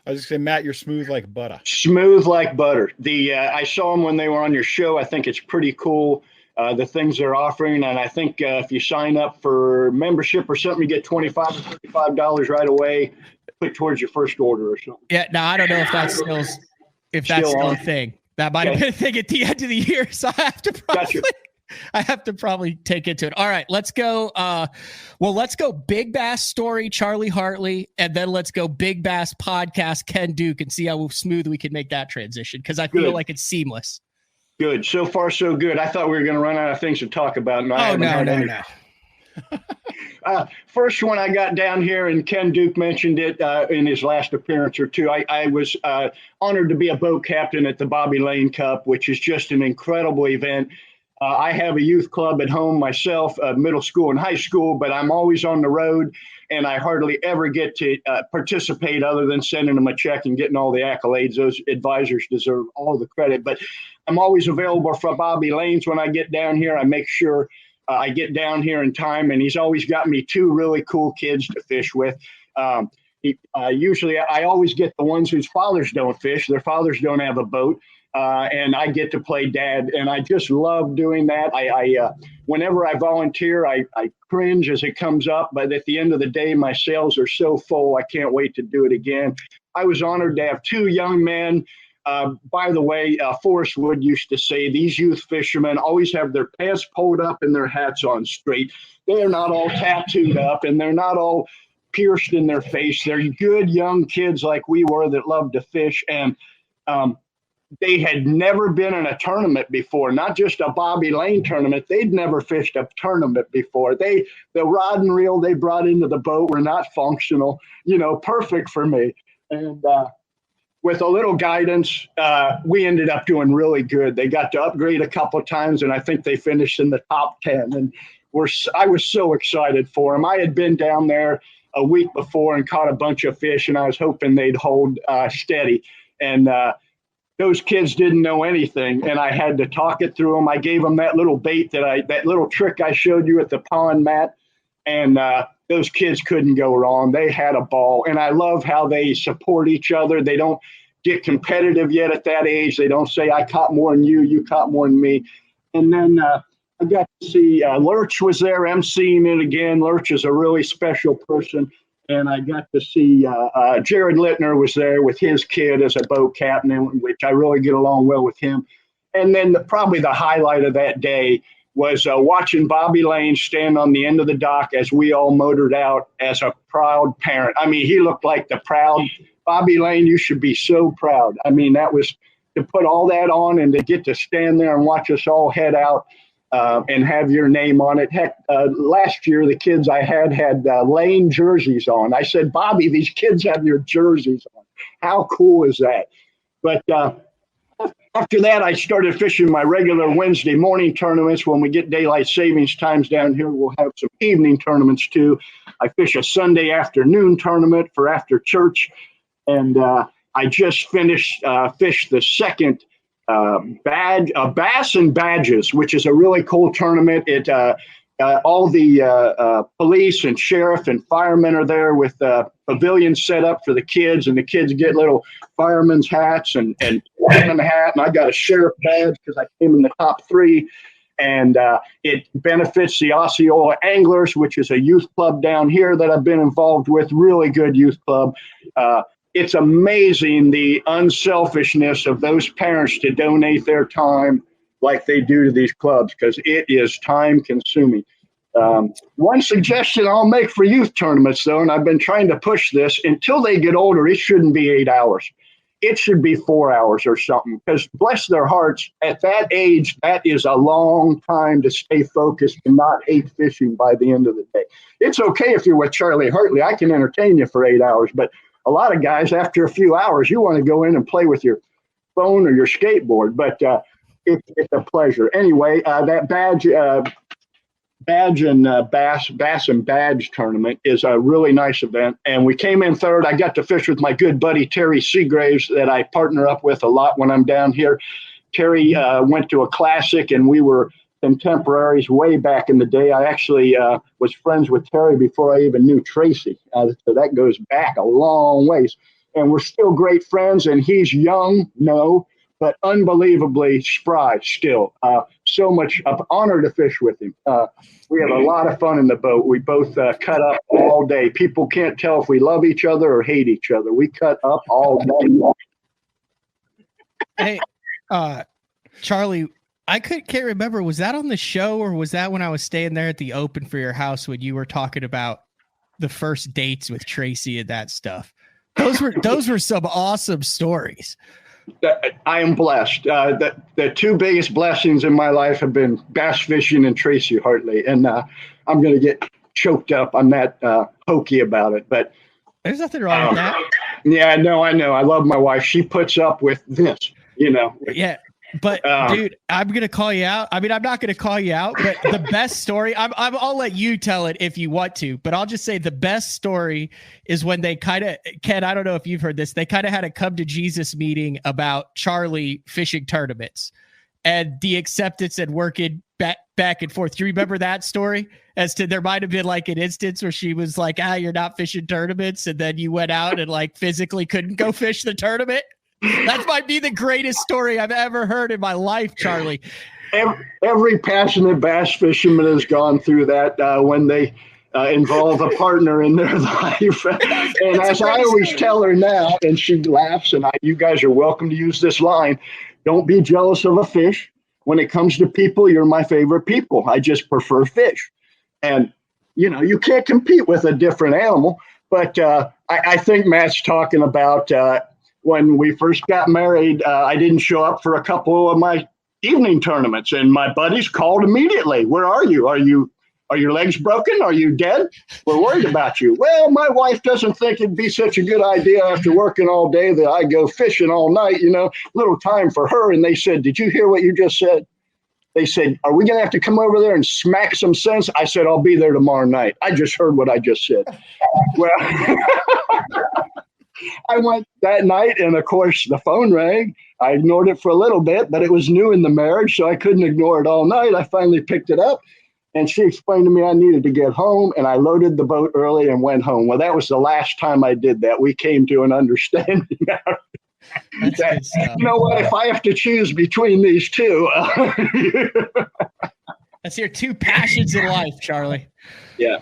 I was just saying, Matt, you're smooth like butter. Smooth like butter. I saw them when they were on your show. I think it's pretty cool, the things they're offering. And I think if you sign up for membership or something, you get $25 or $35 right away, put towards your first order or something. Yeah, now I don't know if that's still a thing. That might have been a thing at the end of the year, so I have to probably take it to it. All right, let's go. Let's go Big Bass story, Charlie Hartley, and then let's go Big Bass podcast, Ken Duke, and see how smooth we can make that transition, because I feel like it's seamless. Good. So far, so good. I thought we were going to run out of things to talk about. No. First one I got down here, and Ken Duke mentioned it in his last appearance or two. I was honored to be a boat captain at the Bobby Lane Cup, which is just an incredible event. I have a youth club at home myself, middle school and high school, but I'm always on the road, and I hardly ever get to participate other than sending them a check and getting all the accolades. Those advisors deserve all the credit, but I'm always available for Bobby Lanes when I get down here. I make sure I get down here in time, and he's always got me 2 really cool kids to fish with. Usually I always get the ones whose fathers don't fish. Their fathers don't have a boat. And I get to play dad, and I just love doing that. Whenever I volunteer, I cringe as it comes up, but at the end of the day, my sails are so full, I can't wait to do it again. I was honored to have 2 young men. By the way, Forrest Wood used to say these youth fishermen always have their pants pulled up and their hats on straight. They're not all tattooed up, and they're not all pierced in their face. They're good young kids like we were that love to fish, and they had never been in a tournament before, not just a Bobby Lane tournament. They'd never fished a tournament before. The rod and reel they brought into the boat were not functional, perfect for me. And with a little guidance, we ended up doing really good. They got to upgrade a couple of times, and I think they finished in the top 10. And I was so excited for them. I had been down there a week before and caught a bunch of fish, and I was hoping they'd hold steady. And those kids didn't know anything, and I had to talk it through them. I gave them that little bait that little trick I showed you at the pond, Matt, and those kids couldn't go wrong. They had a ball, and I love how they support each other. They don't get competitive yet at that age. They don't say, I caught more than you, you caught more than me. And then I got to see Lurch was there emceeing it again. Lurch is a really special person. And I got to see Jared Littner was there with his kid as a boat captain, which I really get along well with him. And then probably the highlight of that day was watching Bobby Lane stand on the end of the dock as we all motored out as a proud parent. I mean, he looked like the proud Bobby Lane. You should be so proud. I mean, that was to put all that on and to get to stand there and watch us all head out. And have your name on it. Heck, last year, the kids I had Lane jerseys on. I said, Bobby, these kids have your jerseys on. How cool is that? But after that, I started fishing my regular Wednesday morning tournaments. When we get daylight savings times down here, we'll have some evening tournaments too. I fish a Sunday afternoon tournament for after church. And I just fished the second Bass and Badges, which is a really cool tournament. It all the police and sheriff and firemen are there with pavilions set up for the kids, and the kids get little firemen's hats and fireman hat, and I got a sheriff badge because I came in the top 3. And it benefits the Osceola Anglers, which is a youth club down here that I've been involved with. Really good youth club. It's amazing the unselfishness of those parents to donate their time like they do to these clubs, because it is time consuming. One suggestion I'll make for youth tournaments, though, and I've been trying to push this, until they get older, it shouldn't be 8 hours. It should be 4 hours or something, because bless their hearts, at that age, that is a long time to stay focused and not hate fishing by the end of the day. It's okay if you're with Charlie Hartley. I can entertain you for 8 hours, but a lot of guys, after a few hours, you want to go in and play with your phone or your skateboard, but it's a pleasure. Anyway, that Bass and Badge tournament is a really nice event, and we came in third. I got to fish with my good buddy Terry Seagraves that I partner up with a lot when I'm down here. Terry went to a classic, and we were contemporaries way back in the day. I actually was friends with Terry before I even knew Tracy. So that goes back a long ways. And we're still great friends, and he's young, but unbelievably spry still. So much honor to fish with him. We have a lot of fun in the boat. We both cut up all day. People can't tell if we love each other or hate each other. We cut up all day. Hey, Charlie, I can't remember. Was that on the show, or was that when I was staying there at the Open for your house when you were talking about the first dates with Tracy and that stuff? Those were some awesome stories. I am blessed. The 2 biggest blessings in my life have been bass fishing and Tracy Hartley, and I'm going to get choked up. I'm that hokey about it, but there's nothing wrong with that. Yeah, no, I know. I love my wife. She puts up with this, Yeah. But dude, I'm gonna call you out. I mean, I'm not gonna call you out, but the best story, I'll let you tell it if you want to, but I'll just say the best story is when they kind of, Ken, I don't know if you've heard this, they kind of had a come to Jesus meeting about Charlie fishing tournaments and the acceptance and working back and forth. Do you remember that story? As to there might have been like an instance where she was like, you're not fishing tournaments, and then you went out and like physically couldn't go fish the tournament. That might be the greatest story I've ever heard in my life, Charlie. Every passionate bass fisherman has gone through that when they involve a partner in their life. And as I always tell her now, and she laughs, and you guys are welcome to use this line, don't be jealous of a fish. When it comes to people, you're my favorite people. I just prefer fish. And, you can't compete with a different animal. But I think Matt's talking about when we first got married, I didn't show up for a couple of my evening tournaments, and my buddies called immediately. Where are you? Are your legs broken? Are you dead? We're worried about you. Well, my wife doesn't think it'd be such a good idea after working all day that I go fishing all night, little time for her. And they said, did you hear what you just said? They said, are we going to have to come over there and smack some sense? I said, I'll be there tomorrow night. I just heard what I just said. Well, I went that night, and of course the phone rang. I ignored it for a little bit, but it was new in the marriage, so I couldn't ignore it all night. I finally picked it up, and she explained to me I needed to get home, and I loaded the boat early and went home. Well, that was the last time I did that. We came to an understanding. That's good stuff. You know what? If I have to choose between these two, that's your two passions in life, Charlie. Yeah.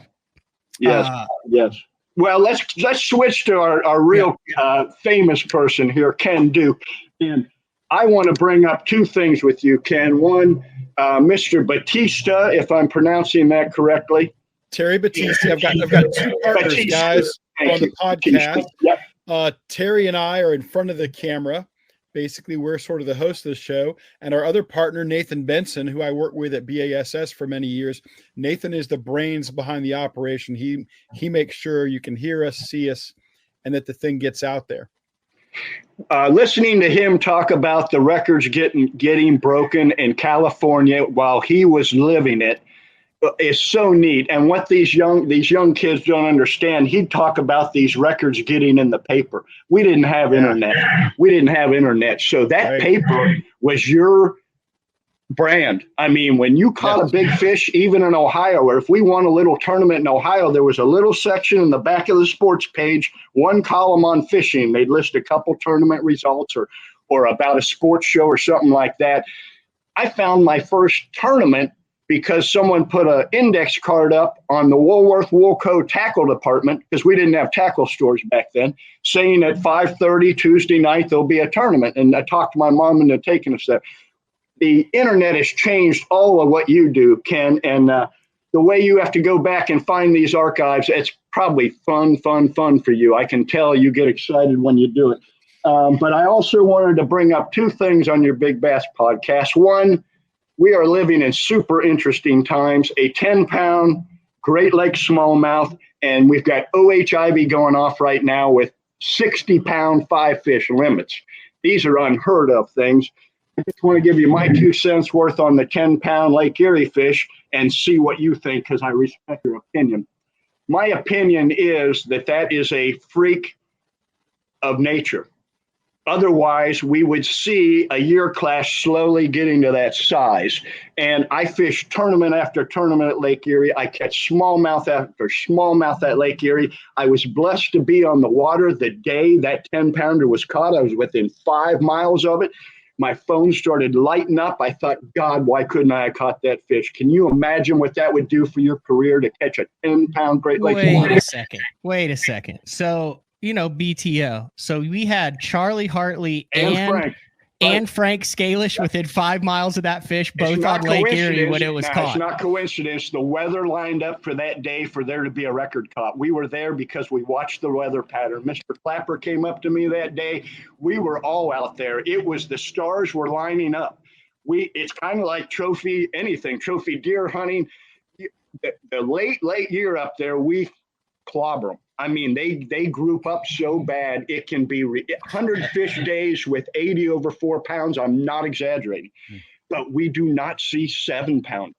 Yes. Yes. Well, let's switch to our real famous person here, Ken Duke. And I want to bring up two things with you, Ken. One, Mr. Batista, if I'm pronouncing that correctly. Terry Batista. I've got two partners, Batista. guys, on the podcast. Yep. Terry and I are in front of the camera. Basically, we're sort of the host of the show. And our other partner, Nathan Benson, who I worked with at BASS for many years. Nathan is the brains behind the operation. He makes sure you can hear us, see us, and that the thing gets out there. Listening to him talk about the records getting broken in California while he was living it is so neat. And what these young kids don't understand, he'd talk about these records getting in the paper. We didn't have internet. So that paper was your brand. I mean, when you caught a big fish, even in Ohio, or if we won a little tournament in Ohio, there was a little section in the back of the sports page, one column on fishing. They'd list a couple tournament results or about a sports show or something like that. I found my first tournament because someone put an index card up on the Woolworth Woolco tackle department, because we didn't have tackle stores back then, saying at 5:30 Tuesday night there'll be a tournament. And I talked to my mom into taking us there. The internet has changed all of what you do, Ken, and the way you have to go back and find these archives, it's probably fun for you. I can tell you get excited when you do it. But I also wanted to bring up two things on your Big Bass podcast. One, we are living in super interesting times, a 10-pound Great Lakes smallmouth, and we've got OHIV going off right now with 60-pound 5-fish limits. These are unheard of things. I just want to give you my 2 cents worth on the 10-pound Lake Erie fish and see what you think, because I respect your opinion. My opinion is that is a freak of nature. Otherwise, we would see a year class slowly getting to that size. And I fish tournament after tournament at Lake Erie. I catch smallmouth after smallmouth at Lake Erie. I was blessed to be on the water the day that 10-pounder was caught. I was within 5 miles of it. My phone started lighting up. I thought, God, why couldn't I have caught that fish? Can you imagine what that would do for your career to catch a 10-pound Great Lakes? Wait a second. So, BTO. So we had Charlie Hartley and Frank Scalish within 5 miles of that fish, both on Lake Erie when it was caught. It's not coincidence. The weather lined up for that day for there to be a record caught. We were there because we watched the weather pattern. Mr. Clapper came up to me that day. We were all out there. It was the stars were lining up. It's kind of like trophy deer hunting. The late year up there, we clobber them. I mean, they group up so bad it can be 100 fish days with 80 over 4 pounds. I'm not exaggerating, but we do not see 7-pounders.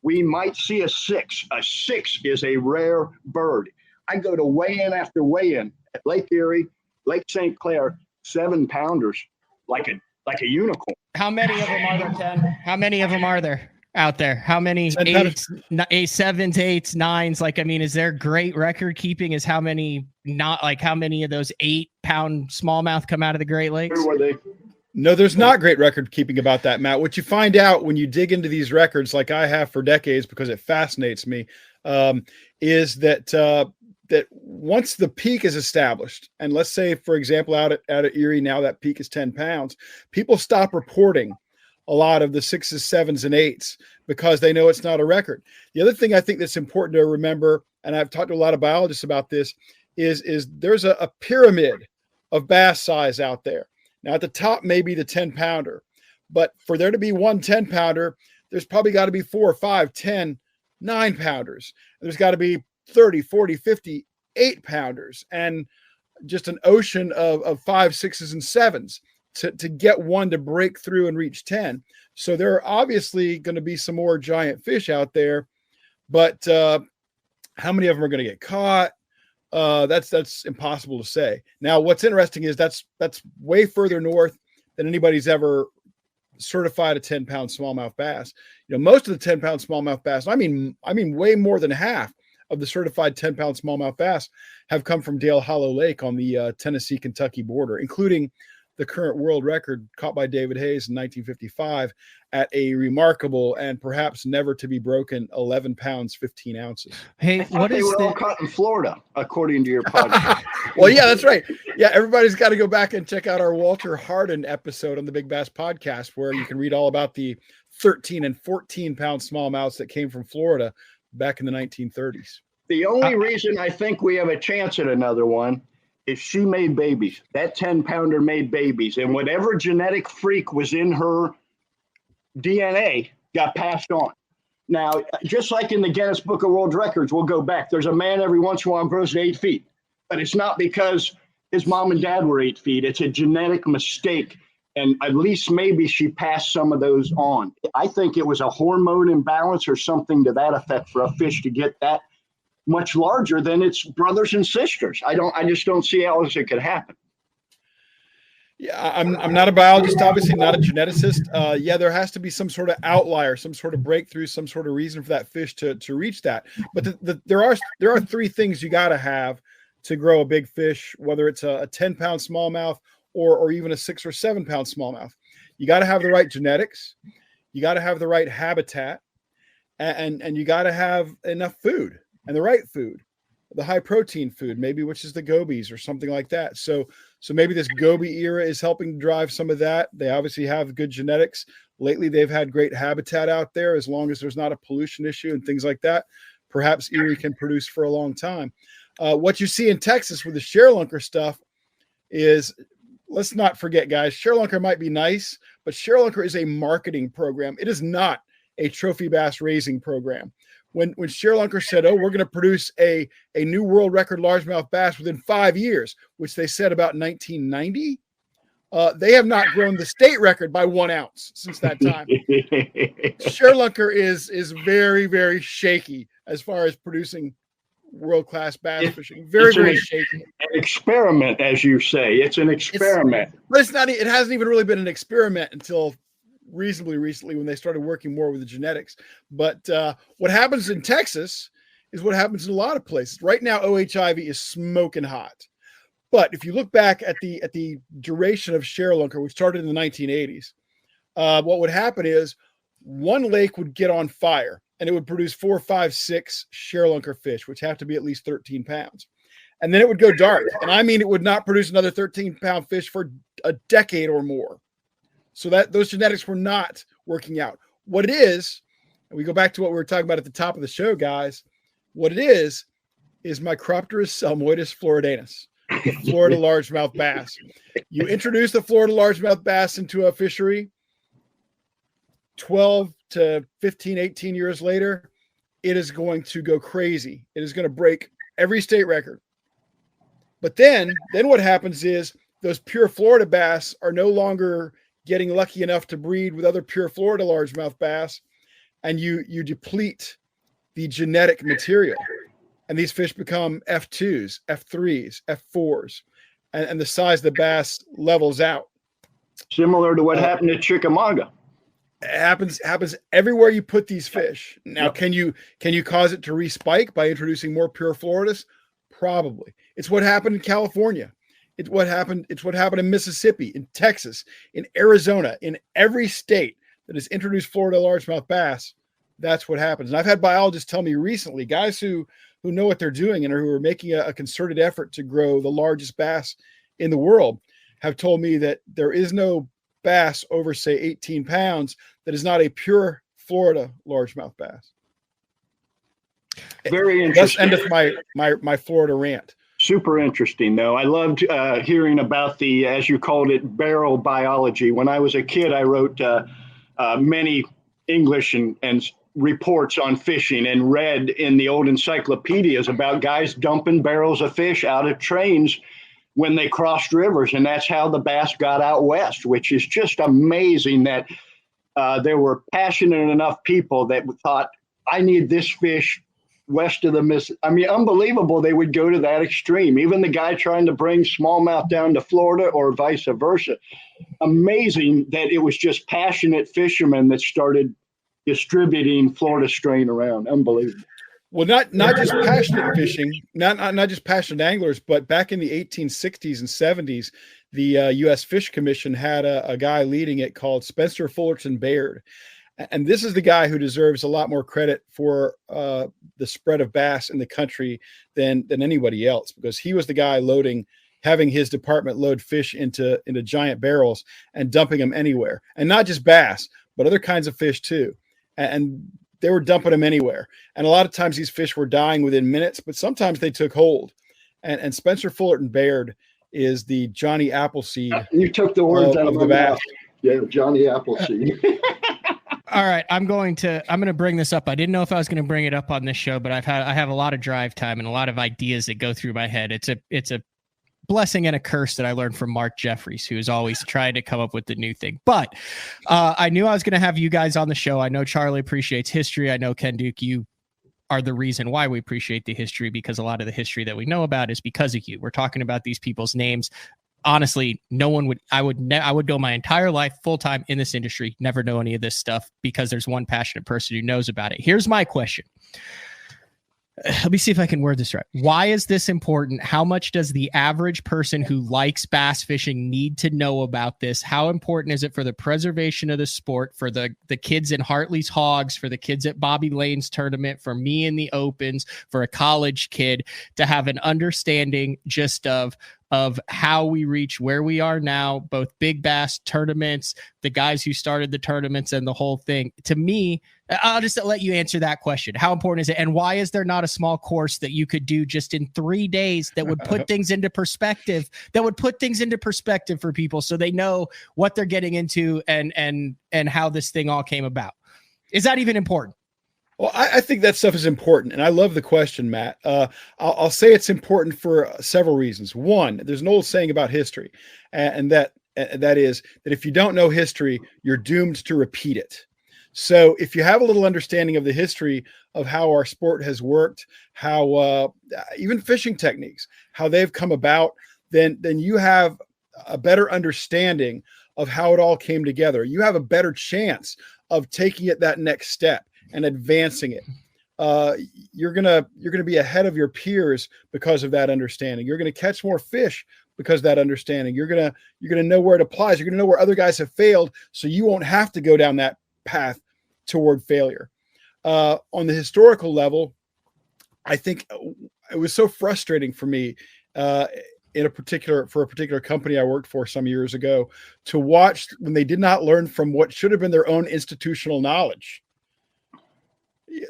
We might see a 6. A 6 is a rare bird. I go to weigh-in after weigh-in at Lake Erie, Lake St. Clair, 7-pounders, like a unicorn. How many of them are there, Ken? How many of them are there out there? How many 8s, 7s, 8s, 9s? Like, I mean, is there great record keeping? Is how many of those 8-pound smallmouth come out of the Great Lakes? Where were they? No, there's not great record keeping about that, Matt. What you find out when you dig into these records, like I have for decades, because it fascinates me, is that that once the peak is established, and let's say, for example, out at Erie now that peak is 10 pounds, people stop reporting a lot of the 6s, 7s, and 8s because they know it's not a record. The other thing I think that's important to remember, and I've talked to a lot of biologists about this, is there's a pyramid of bass size out there. Now, at the top may be the 10-pounder, but for there to be one 10-pounder, there's probably got to be 4, 5, 10, 9-pounders. There's got to be 30, 40, 50, 8-pounders, and just an ocean of 5, 6s, and 7s to get one to break through and reach 10. So there are obviously going to be some more giant fish out there, but how many of them are going to get caught? That's impossible to say. Now, what's interesting is that's way further north than anybody's ever certified a 10-pound smallmouth bass. You know, most of the 10-pound smallmouth bass, I mean way more than half of the certified 10-pound smallmouth bass have come from Dale Hollow Lake on the Tennessee-Kentucky border, including the current world record caught by David Hayes in 1955 at a remarkable and perhaps never to be broken 11 pounds, 15 ounces. Hey, what is all caught in Florida, according to your podcast? Well, yeah, that's right. Yeah, everybody's got to go back and check out our Walter Hardin episode on the Big Bass podcast, where you can read all about the 13 and 14 pound smallmouths that came from Florida back in the 1930s. The only reason I think we have a chance at another one is she made babies. That 10-pounder made babies, and whatever genetic freak was in her DNA got passed on. Now, just like in the Guinness Book of World Records, we'll go back. There's a man every once in a while grows to 8 feet, but it's not because his mom and dad were 8 feet. It's a genetic mistake, and at least maybe she passed some of those on. I think it was a hormone imbalance or something to that effect for a fish to get that much larger than its brothers and sisters. I just don't see how else it could happen. Yeah, I'm not a biologist, obviously not a geneticist. Yeah, there has to be some sort of outlier, some sort of breakthrough, some sort of reason for that fish to reach that. But there are 3 things you got to have to grow a big fish, whether it's a 10-pound smallmouth or even a 6 or 7-pound smallmouth. You got to have the right genetics, you got to have the right habitat, and you got to have enough food. And the right food, the high protein food, maybe, which is the gobies or something like that. So maybe this goby era is helping to drive some of that. They obviously have good genetics. Lately, they've had great habitat out there. As long as there's not a pollution issue and things like that, perhaps Erie can produce for a long time. What you see in Texas with the ShareLunker stuff is, let's not forget, guys, ShareLunker might be nice, but ShareLunker is a marketing program. It is not a trophy bass raising program. When ShareLunker said, "Oh, we're going to produce a new world record largemouth bass within 5 years," which they said about 1990, they have not grown the state record by 1 ounce since that time. ShareLunker is very, very shaky as far as producing world-class bass fishing. Very shaky. An experiment, as you say. It's an experiment. But it's not. It hasn't even really been an experiment until reasonably recently, when they started working more with the genetics. But what happens in Texas is what happens in a lot of places. Right now, OHIV is smoking hot. But if you look back at the duration of ShareLunker, which started in the 1980s, what would happen is one lake would get on fire and it would produce 4, 5, 6 ShareLunker fish, which have to be at least 13 pounds. And then it would go dark. And I mean, it would not produce another 13-pound fish for a decade or more. So that those genetics were not working out. What it is, and we go back to what we were talking about at the top of the show, guys, what it is Micropterus salmoides floridanus, the Florida largemouth bass. You introduce the Florida largemouth bass into a fishery, 12 to 15, 18 years later, it is going to go crazy. It is going to break every state record. But then what happens is those pure Florida bass are no longer getting lucky enough to breed with other pure Florida largemouth bass, and you deplete the genetic material. And these fish become F2s, F3s, F4s, and the size of the bass levels out. Similar to what happened to Chickamauga. It happens everywhere you put these fish. Now, can you cause it to respike by introducing more pure Floridas? Probably. It's what happened in California. It's what happened in Mississippi, in Texas, in Arizona, in every state that has introduced Florida largemouth bass. That's what happens. And I've had biologists tell me recently, guys who know what they're doing and who are making a concerted effort to grow the largest bass in the world, have told me that there is no bass over, say, 18 pounds that is not a pure Florida largemouth bass. Very interesting. That's end of my Florida rant. Super interesting, though. I loved hearing about the, as you called it, barrel biology. When I was a kid, I wrote many English and reports on fishing, and read in the old encyclopedias about guys dumping barrels of fish out of trains when they crossed rivers. And that's how the bass got out west, which is just amazing that there were passionate enough people that thought, I need this fish west of the Mississippi. I mean, unbelievable they would go to that extreme. Even the guy trying to bring smallmouth down to Florida or vice versa. Amazing that it was just passionate fishermen that started distributing Florida strain around. Unbelievable. Well, not just passionate fishing, not just passionate anglers, but back in the 1860s and 70s, the U.S. Fish Commission had a guy leading it called Spencer Fullerton Baird. And this is the guy who deserves a lot more credit for the spread of bass in the country than anybody else, because he was the guy having his department load fish into giant barrels and dumping them anywhere. And not just bass, but other kinds of fish too. And they were dumping them anywhere. And a lot of times these fish were dying within minutes, but sometimes they took hold. And Spencer Fullerton Baird is the Johnny Appleseed. You took the words out of the my bass. mouth. Yeah, Johnny Appleseed. All right, I'm going to bring this up. I didn't know if I was going to bring it up on this show, but I have a lot of drive time and a lot of ideas that go through my head. It's a blessing and a curse that I learned from Mark Jeffries, who is always trying to come up with the new thing. But I knew I was going to have you guys on the show. I know Charlie appreciates history. I know Ken Duke, you are the reason why we appreciate the history, because a lot of the history that we know about is because of you. We're talking about these people's names. Honestly, I would go my entire life full time in this industry, never know any of this stuff, because there's one passionate person who knows about it. Here's my question. Let me see if I can word this right. Why is this important? How much does the average person who likes bass fishing need to know about this? How important is it for the preservation of the sport, for the kids in Hartley's Hogs, for the kids at Bobby Lane's tournament, for me in the Opens, for a college kid to have an understanding just of how we reach where we are now, both big bass tournaments, the guys who started the tournaments, and the whole thing? To me, I'll just let you answer that question. How important is it? And why is there not a small course that you could do just in 3 days that would put things into perspective, for people so they know what they're getting into and how this thing all came about? Is that even important? Well, I think that stuff is important, and I love the question, Matt. I'll say it's important for several reasons. One, there's an old saying about history, and that is that if you don't know history, you're doomed to repeat it. So if you have a little understanding of the history of how our sport has worked, how even fishing techniques, how they've come about, then you have a better understanding of how it all came together. You have a better chance of taking it that next step and advancing it. You're gonna be ahead of your peers because of that understanding. You're gonna catch more fish because of that understanding. You're gonna know where it applies. You're gonna know where other guys have failed, so you won't have to go down that path toward failure. On the historical level, I think it was so frustrating for me for a particular company I worked for some years ago to watch when they did not learn from what should have been their own institutional knowledge.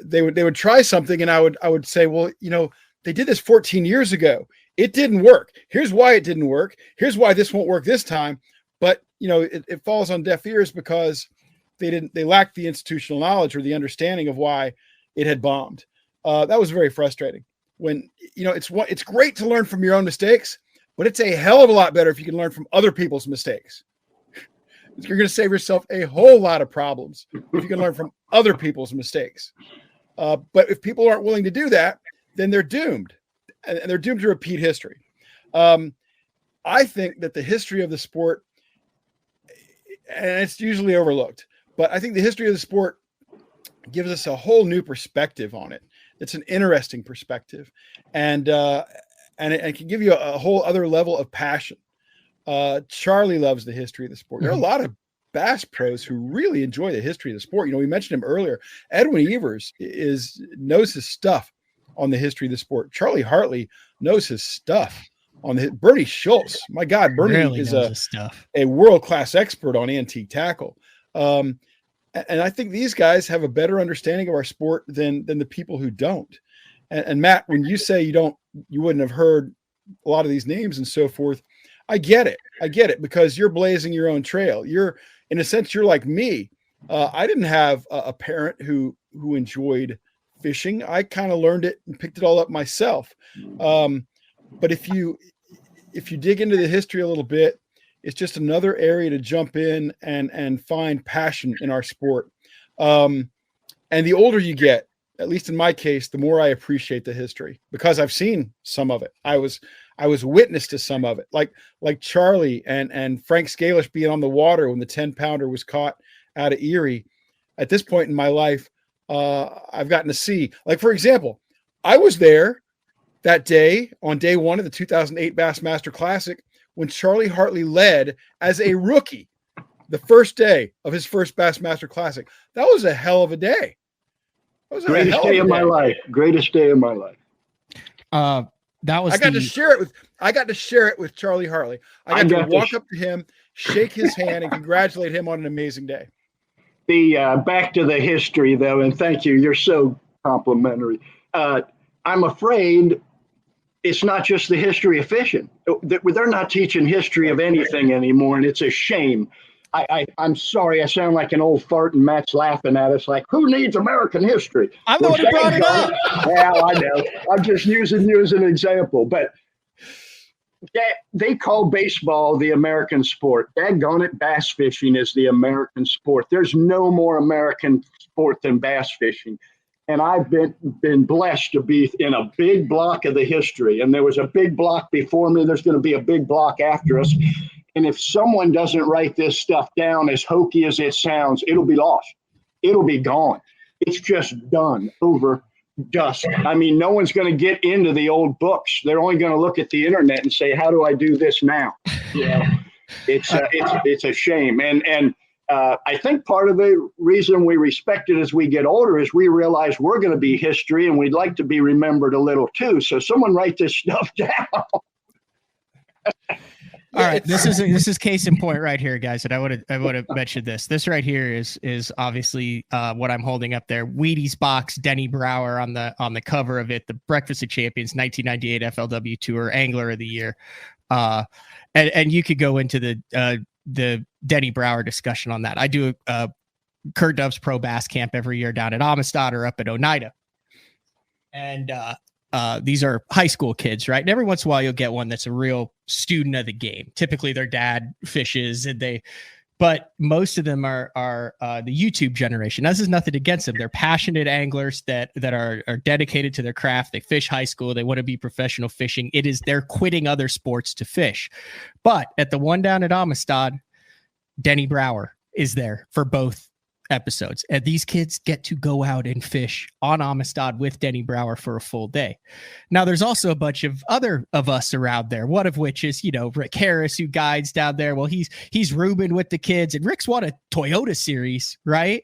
They would try something, and I would say, well, they did this 14 years ago. It didn't work. Here's why it didn't work. Here's why this won't work this time. But it falls on deaf ears because they lacked the institutional knowledge or the understanding of why it had bombed. That was very frustrating. when, it's great to learn from your own mistakes, but it's a hell of a lot better if you can learn from other people's mistakes. You're going to save yourself a whole lot of problems if you can learn from other people's mistakes. But if people aren't willing to do that, then they're doomed, and they're doomed to repeat history. I think that the history of the sport, and it's usually overlooked, but I think the history of the sport gives us a whole new perspective on it. It's an interesting perspective, and it can give you a whole other level of passion. Charlie loves the history of the sport. There are a lot of bass pros who really enjoy the history of the sport. We mentioned him earlier. Edwin Evers knows his stuff on the history of the sport. Charlie Hartley knows his stuff on Bernie Schultz. My God, Bernie really is a world-class expert on antique tackle. And I think these guys have a better understanding of our sport than the people who don't. And Matt, when you say you wouldn't have heard a lot of these names and so forth, I get it because you're blazing your own trail. In a sense, you're like me. I didn't have a parent who enjoyed fishing. I kind of learned it and picked it all up myself. But if you dig into the history a little bit, it's just another area to jump in and find passion in our sport. And the older you get, at least in my case, the more I appreciate the history because I've seen some of it. I was witness to some of it, like Charlie and Frank Scalish being on the water when the 10-pounder was caught out of Erie. At this point in my life, I've gotten to see, like, for example, I was there that day on day one of the 2008 Bassmaster Classic when Charlie Hartley led as a rookie the first day of his first Bassmaster Classic. That was a hell of a day. Greatest day of my life. Greatest day of my life. That was I got to share it with Charlie Hartley. I got to walk up to him, shake his hand, and congratulate him on an amazing day. Back to the history, though, and thank you. You're so complimentary. I'm afraid it's not just the history of fishing. They're not teaching history of anything anymore, and it's a shame. I'm sorry, I sound like an old fart, and Matt's laughing at us like, who needs American history? I'm the one who brought it up. Well, I know. I'm just using you as an example. But they call baseball the American sport. Daggone it, bass fishing is the American sport. There's no more American sport than bass fishing. And I've been blessed to be in a big block of the history. And there was a big block before me. There's going to be a big block after us. And if someone doesn't write this stuff down, as hokey as it sounds, it'll be lost. It'll be gone. It's just done, over, dust. I mean, no one's going to get into the old books. They're only going to look at the internet and say, how do I do this now? It's a shame. And I think part of the reason we respect it as we get older is we realize we're going to be history and we'd like to be remembered a little too. So someone write this stuff down. All right, this is case in point right here, guys. And I would have mentioned this. This right here is obviously what I'm holding up there. Wheaties box, Denny Brower on the cover of it. The Breakfast of Champions, 1998 FLW Tour Angler of the Year. And you could go into the Denny Brower discussion on that. I do Kurt Dove's Pro Bass Camp every year down at Amistad or up at Oneida, and these are high school kids, right? And every once in a while you'll get one that's a real student of the game. Typically their dad fishes but most of them are the YouTube generation. This is nothing against them. They're passionate anglers that are dedicated to their craft. They fish high school. They want to be professional fishing. They're quitting other sports to fish. But at the one down at Amistad, Denny Brower is there for both episodes. And these kids get to go out and fish on Amistad with Denny Brower for a full day. Now, there's also a bunch of other of us around there, one of which is, Rick Harris, who guides down there. Well, he's Ruben with the kids, and Rick's won a Toyota series, right?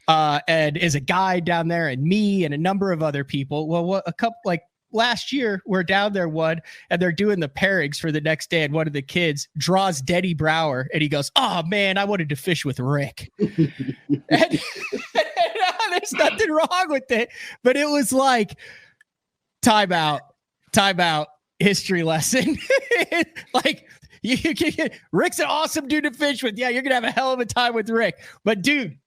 And is a guide down there, and me and a number of other people. Well, a couple, like last year, we're down there and they're doing the pairings for the next day, and one of the kids draws Denny Brower, and he goes, "Oh man, I wanted to fish with Rick." and there's nothing wrong with it, but it was like time out, history lesson. Like Rick's an awesome dude to fish with. Yeah, you're gonna have a hell of a time with Rick, but dude,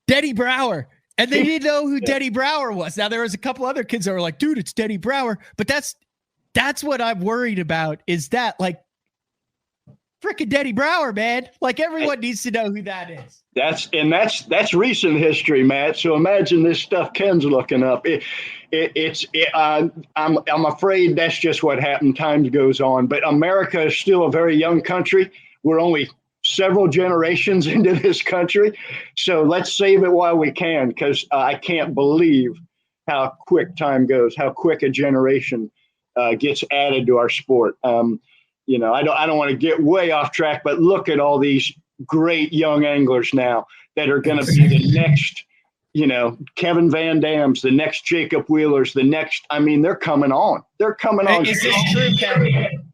Denny Brower And they didn't know who Denny Brower was. Now there was a couple other kids that were like, dude, it's Denny Brower. But that's what I'm worried about, is that, like, freaking Denny Brower, man. Like, everyone needs to know who that is. That's recent history, Matt. So imagine this stuff Ken's looking up. I'm afraid that's just what happened. Time goes on, but America is still a very young country. We're only several generations into this country, so let's save it while we can, because I can't believe how quick time goes, how quick a generation gets added to our sport. I don't want to get way off track, but look at all these great young anglers now that are going to be the next, Kevin Van Dam's, the next Jacob Wheeler's, the next. I mean, they're coming on. They're coming on. Is this true, Ken?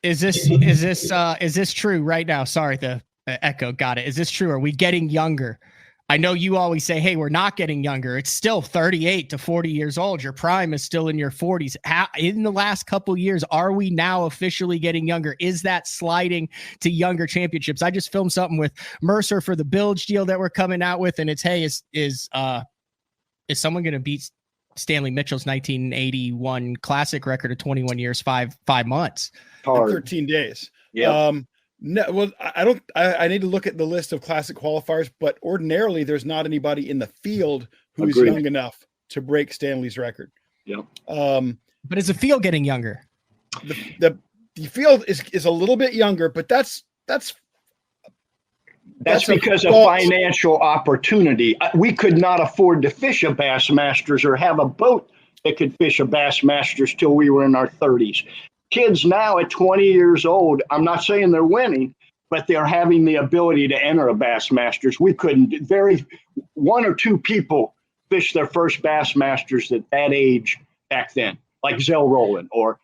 Is this true right now? Sorry, the echo. Got it. Is this true? Are we getting younger? I know you always say, hey, we're not getting younger. It's still 38 to 40 years old. Your prime is still in your 40s. In the last couple of years, are we now officially getting younger? Is that sliding to younger championships? I just filmed something with Mercer for the bilge deal that we're coming out with, and it's, hey, is someone going to beat Stanley Mitchell's 1981 classic record of 21 years, 5 months? 13 days. Yeah. No, well, I need to look at the list of classic qualifiers, but ordinarily there's not anybody in the field who's young enough to break Stanley's record. Yeah. But is the field getting younger? The field is a little bit younger, but that's because of financial opportunity. We could not afford to fish a Bassmasters or have a boat that could fish a Bassmasters till we were in our 30s. Kids now at 20 years old, I'm not saying they're winning, but they're having the ability to enter a Bassmasters. We couldn't. One or two people fished their first Bassmasters at that age back then, like Zell Rowland or.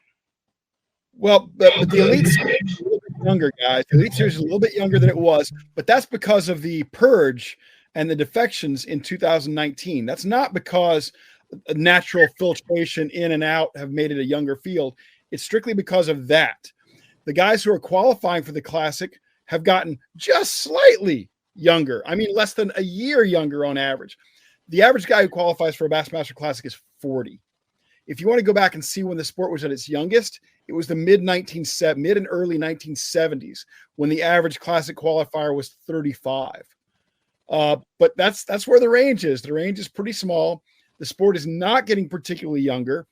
Well, the Elite Series is a little bit younger, guys. The Elite Series is a little bit younger than it was, but that's because of the purge and the defections in 2019. That's not because natural filtration in and out have made it a younger field. It's strictly because of that. The guys who are qualifying for the Classic have gotten just slightly younger. I mean, less than a year younger on average. The average guy who qualifies for a Bassmaster Classic is 40. If you want to go back and see when the sport was at its youngest, it was the mid and early 1970s when the average Classic qualifier was 35. But that's where the range is. The range is pretty small. The sport is not getting particularly younger.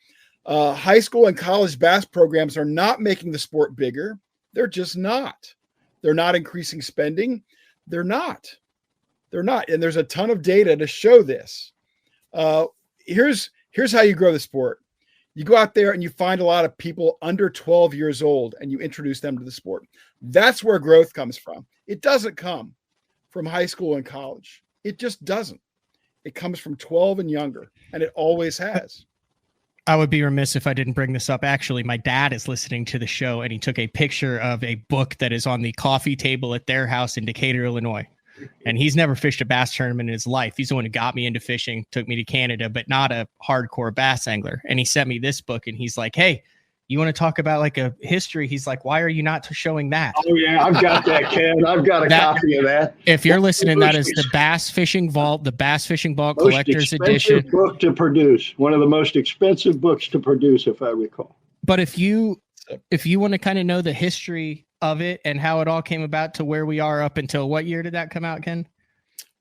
High school and college bass programs are not making the sport bigger. They're just not. They're not increasing spending. They're not. And there's a ton of data to show this. Here's how you grow the sport. You go out there and you find a lot of people under 12 years old and you introduce them to the sport. That's where growth comes from. It doesn't come from high school and college. It just doesn't. It comes from 12 and younger, and it always has. I would be remiss if I didn't bring this up. Actually, my dad is listening to the show, and he took a picture of a book that is on the coffee table at their house in Decatur, Illinois. And he's never fished a bass tournament in his life. He's the one who got me into fishing, took me to Canada, but not a hardcore bass angler. And he sent me this book, and he's like, hey, you want to talk about like a history? He's like, why are you not showing that? Oh, yeah, I've got that, Ken. I've got a copy of that. If you're listening, that is the Bass Fishing Vault, the Bass Fishing Vault Collector's Edition. Book to produce. One of the most expensive books to produce, if I recall. But if you want to kind of know the history of it and how it all came about to where we are up until what year did that come out, Ken?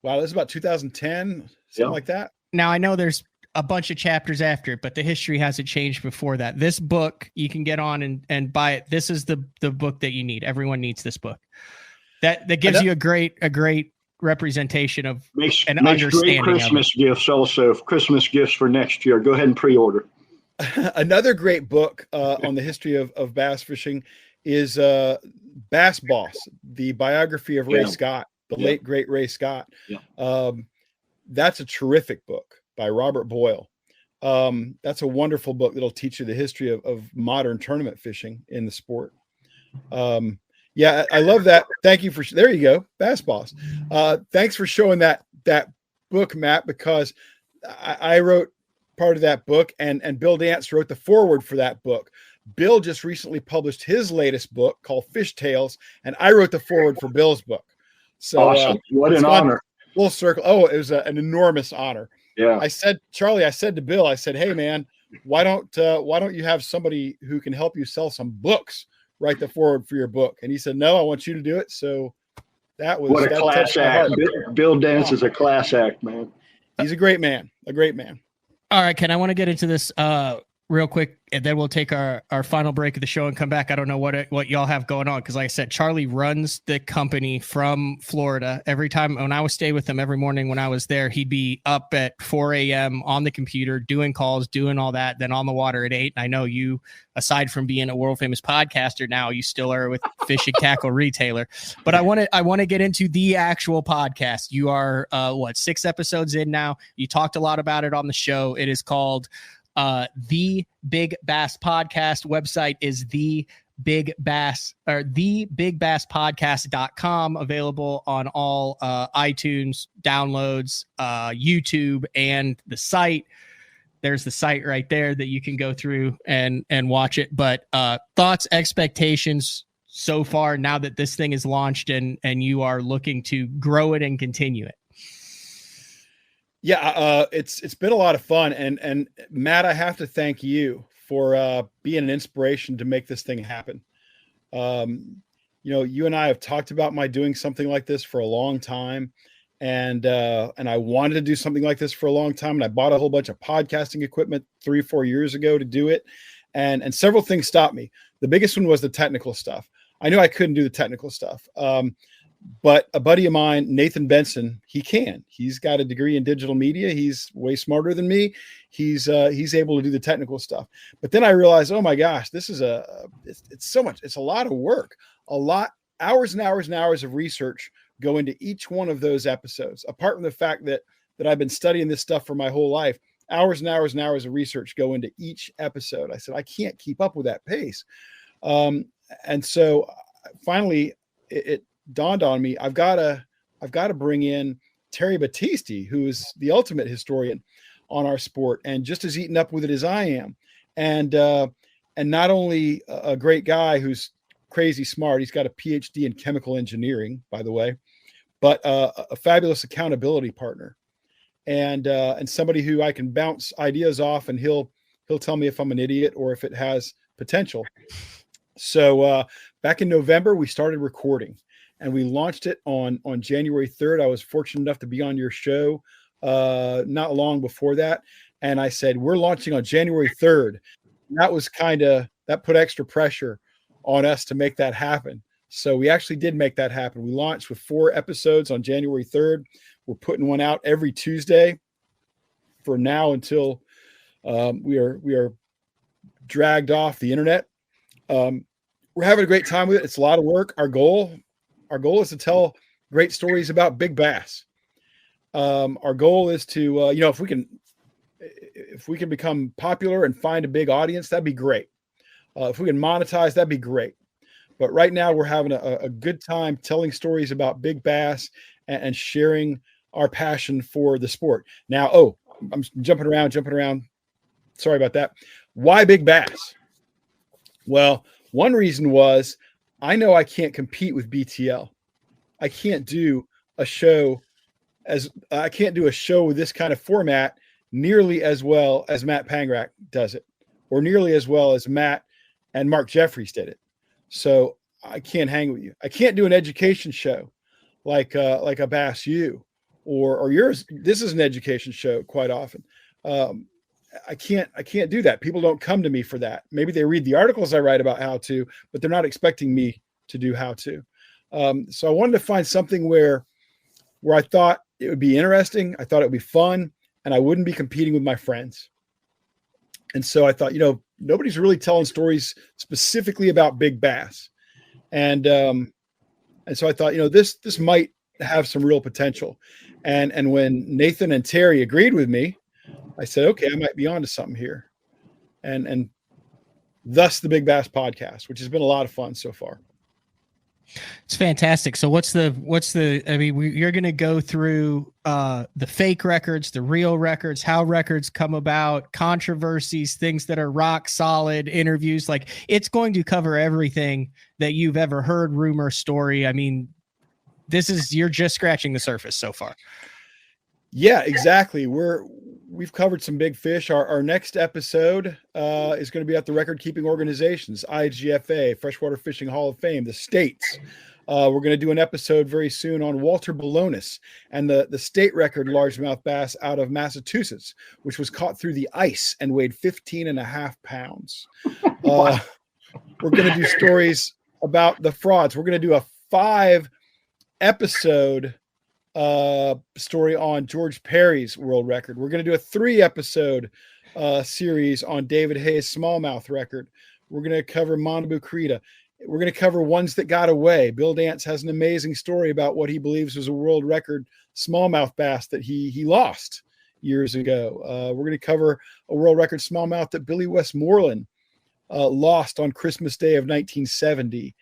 Wow, this is about 2010, something like that. Now, I know there's a bunch of chapters after it, but the history hasn't changed before that. This book, you can get on and buy it. This is the book that you need. Everyone needs this book. That gives you a great representation of an understanding. Great Christmas gifts also. Christmas gifts for next year. Go ahead and pre-order. Another great book on the history of bass fishing is Bass Boss, the biography of Ray Scott, the late great Ray Scott. Yeah. That's a terrific book by Robert Boyle. That's a wonderful book that'll teach you the history of modern tournament fishing in the sport. Yeah, I love that. Thank you there you go, Bass Boss. Thanks for showing that book, Matt, because I wrote part of that book, and Bill Dance wrote the foreword for that book. Bill just recently published his latest book called Fish Tales, and I wrote the foreword for Bill's book. So awesome. What an honor. Full circle. Oh, it was an enormous honor. Yeah. I said to Bill, I said, hey man, why don't you have somebody who can help you sell some books, write the forward for your book? And he said, no, I want you to do it. So that was what a class act. Bill Dance is a class act, man. He's a great man. All right, Ken, I want to get into this real quick, and then we'll take our final break of the show and come back. I don't know what y'all have going on, because like I said, Charlie runs the company from Florida. Every time when I would stay with him every morning when I was there, he'd be up at 4 a.m. on the computer doing calls, doing all that, then on the water at 8. And I know you, aside from being a world famous podcaster now, you still are with Fish and Tackle Retailer. But I want to get into the actual podcast. You are 6 episodes in now. You talked a lot about it on the show. It is called The Big Bass Podcast. Website is thebigbaspodcast.com, available on all iTunes downloads, YouTube, and the site. There's the site right there that you can go through and watch it. But thoughts, expectations so far now that this thing is launched and you are looking to grow it and continue it. Yeah, it's been a lot of fun, and Matt, I have to thank you for being an inspiration to make this thing happen. You and I have talked about my doing something like this for a long time, and I wanted to do something like this for a long time, and I bought a whole bunch of podcasting equipment 3 or 4 years ago to do it, and several things stopped me. The biggest one was the technical stuff. I knew I couldn't do the technical stuff. But a buddy of mine, Nathan Benson, he's got a degree in digital media. He's way smarter than me. He's able to do the technical stuff. But then I realized, oh my gosh, this is it's so much. It's a lot of work, hours and hours and hours of research go into each one of those episodes. Apart from the fact that I've been studying this stuff for my whole life, hours and hours and hours of research go into each episode. I said, I can't keep up with that pace. And so finally it dawned on me, I've got to bring in Terry Battisti, who is the ultimate historian on our sport and just as eaten up with it as I am. And not only a great guy who's crazy smart, he's got a PhD in chemical engineering, by the way, but a fabulous accountability partner and somebody who I can bounce ideas off, and he'll tell me if I'm an idiot or if it has potential. So back in November, we started recording. And we launched it on January 3rd. I was fortunate enough to be on your show not long before that. And I said, we're launching on January 3rd. And that was that put extra pressure on us to make that happen. So we actually did make that happen. We launched with 4 episodes on January 3rd. We're putting one out every Tuesday for now until we are dragged off the internet. We're having a great time with it. It's a lot of work. Our goal is to tell great stories about big bass. Our goal is to, if we can become popular and find a big audience, that'd be great. If we can monetize, that'd be great. But right now we're having a good time telling stories about big bass and sharing our passion for the sport. Now, I'm jumping around. Sorry about that. Why big bass? Well, one reason was, I know I can't compete with BTL. I can't do a show with this kind of format nearly as well as Matt Pangrac does it, or nearly as well as Matt and Mark Jeffries did it. So I can't hang with you. I can't do an education show like a Bass U or yours. This is an education show quite often. I can't do that. People don't come to me for that. Maybe they read the articles I write about how to, but they're not expecting me to do how to. So I wanted to find something where I thought it would be interesting. I thought it would be fun, and I wouldn't be competing with my friends. And so I thought, nobody's really telling stories specifically about big bass. And so I thought, this might have some real potential. And when Nathan and Terry agreed with me, I said, okay, I might be onto something here. And thus the Big Bass Podcast, which has been a lot of fun so far. It's fantastic. So you're going to go through the fake records, the real records, how records come about, controversies, things that are rock solid, interviews. Like, it's going to cover everything that you've ever heard, rumor, story. I mean, you're just scratching the surface so far. Yeah, exactly. We're we've covered some big fish. Our next episode is going to be at the record-keeping organizations, IGFA, Freshwater Fishing Hall of Fame, the states. We're going to do an episode very soon on Walter Balonis and the state record largemouth bass out of Massachusetts, which was caught through the ice and weighed 15.5 pounds. We're going to do stories about the frauds. We're going to do a 5-episode story on George Perry's world record. We're going to do a 3-episode series on David Hayes' smallmouth record. We're going to cover Manabu Krita. We're going to cover ones that got away. Bill Dance has an amazing story about what he believes was a world record smallmouth bass that he lost years ago. We're going to cover a world record smallmouth that Billy Westmoreland lost on Christmas Day of 1970.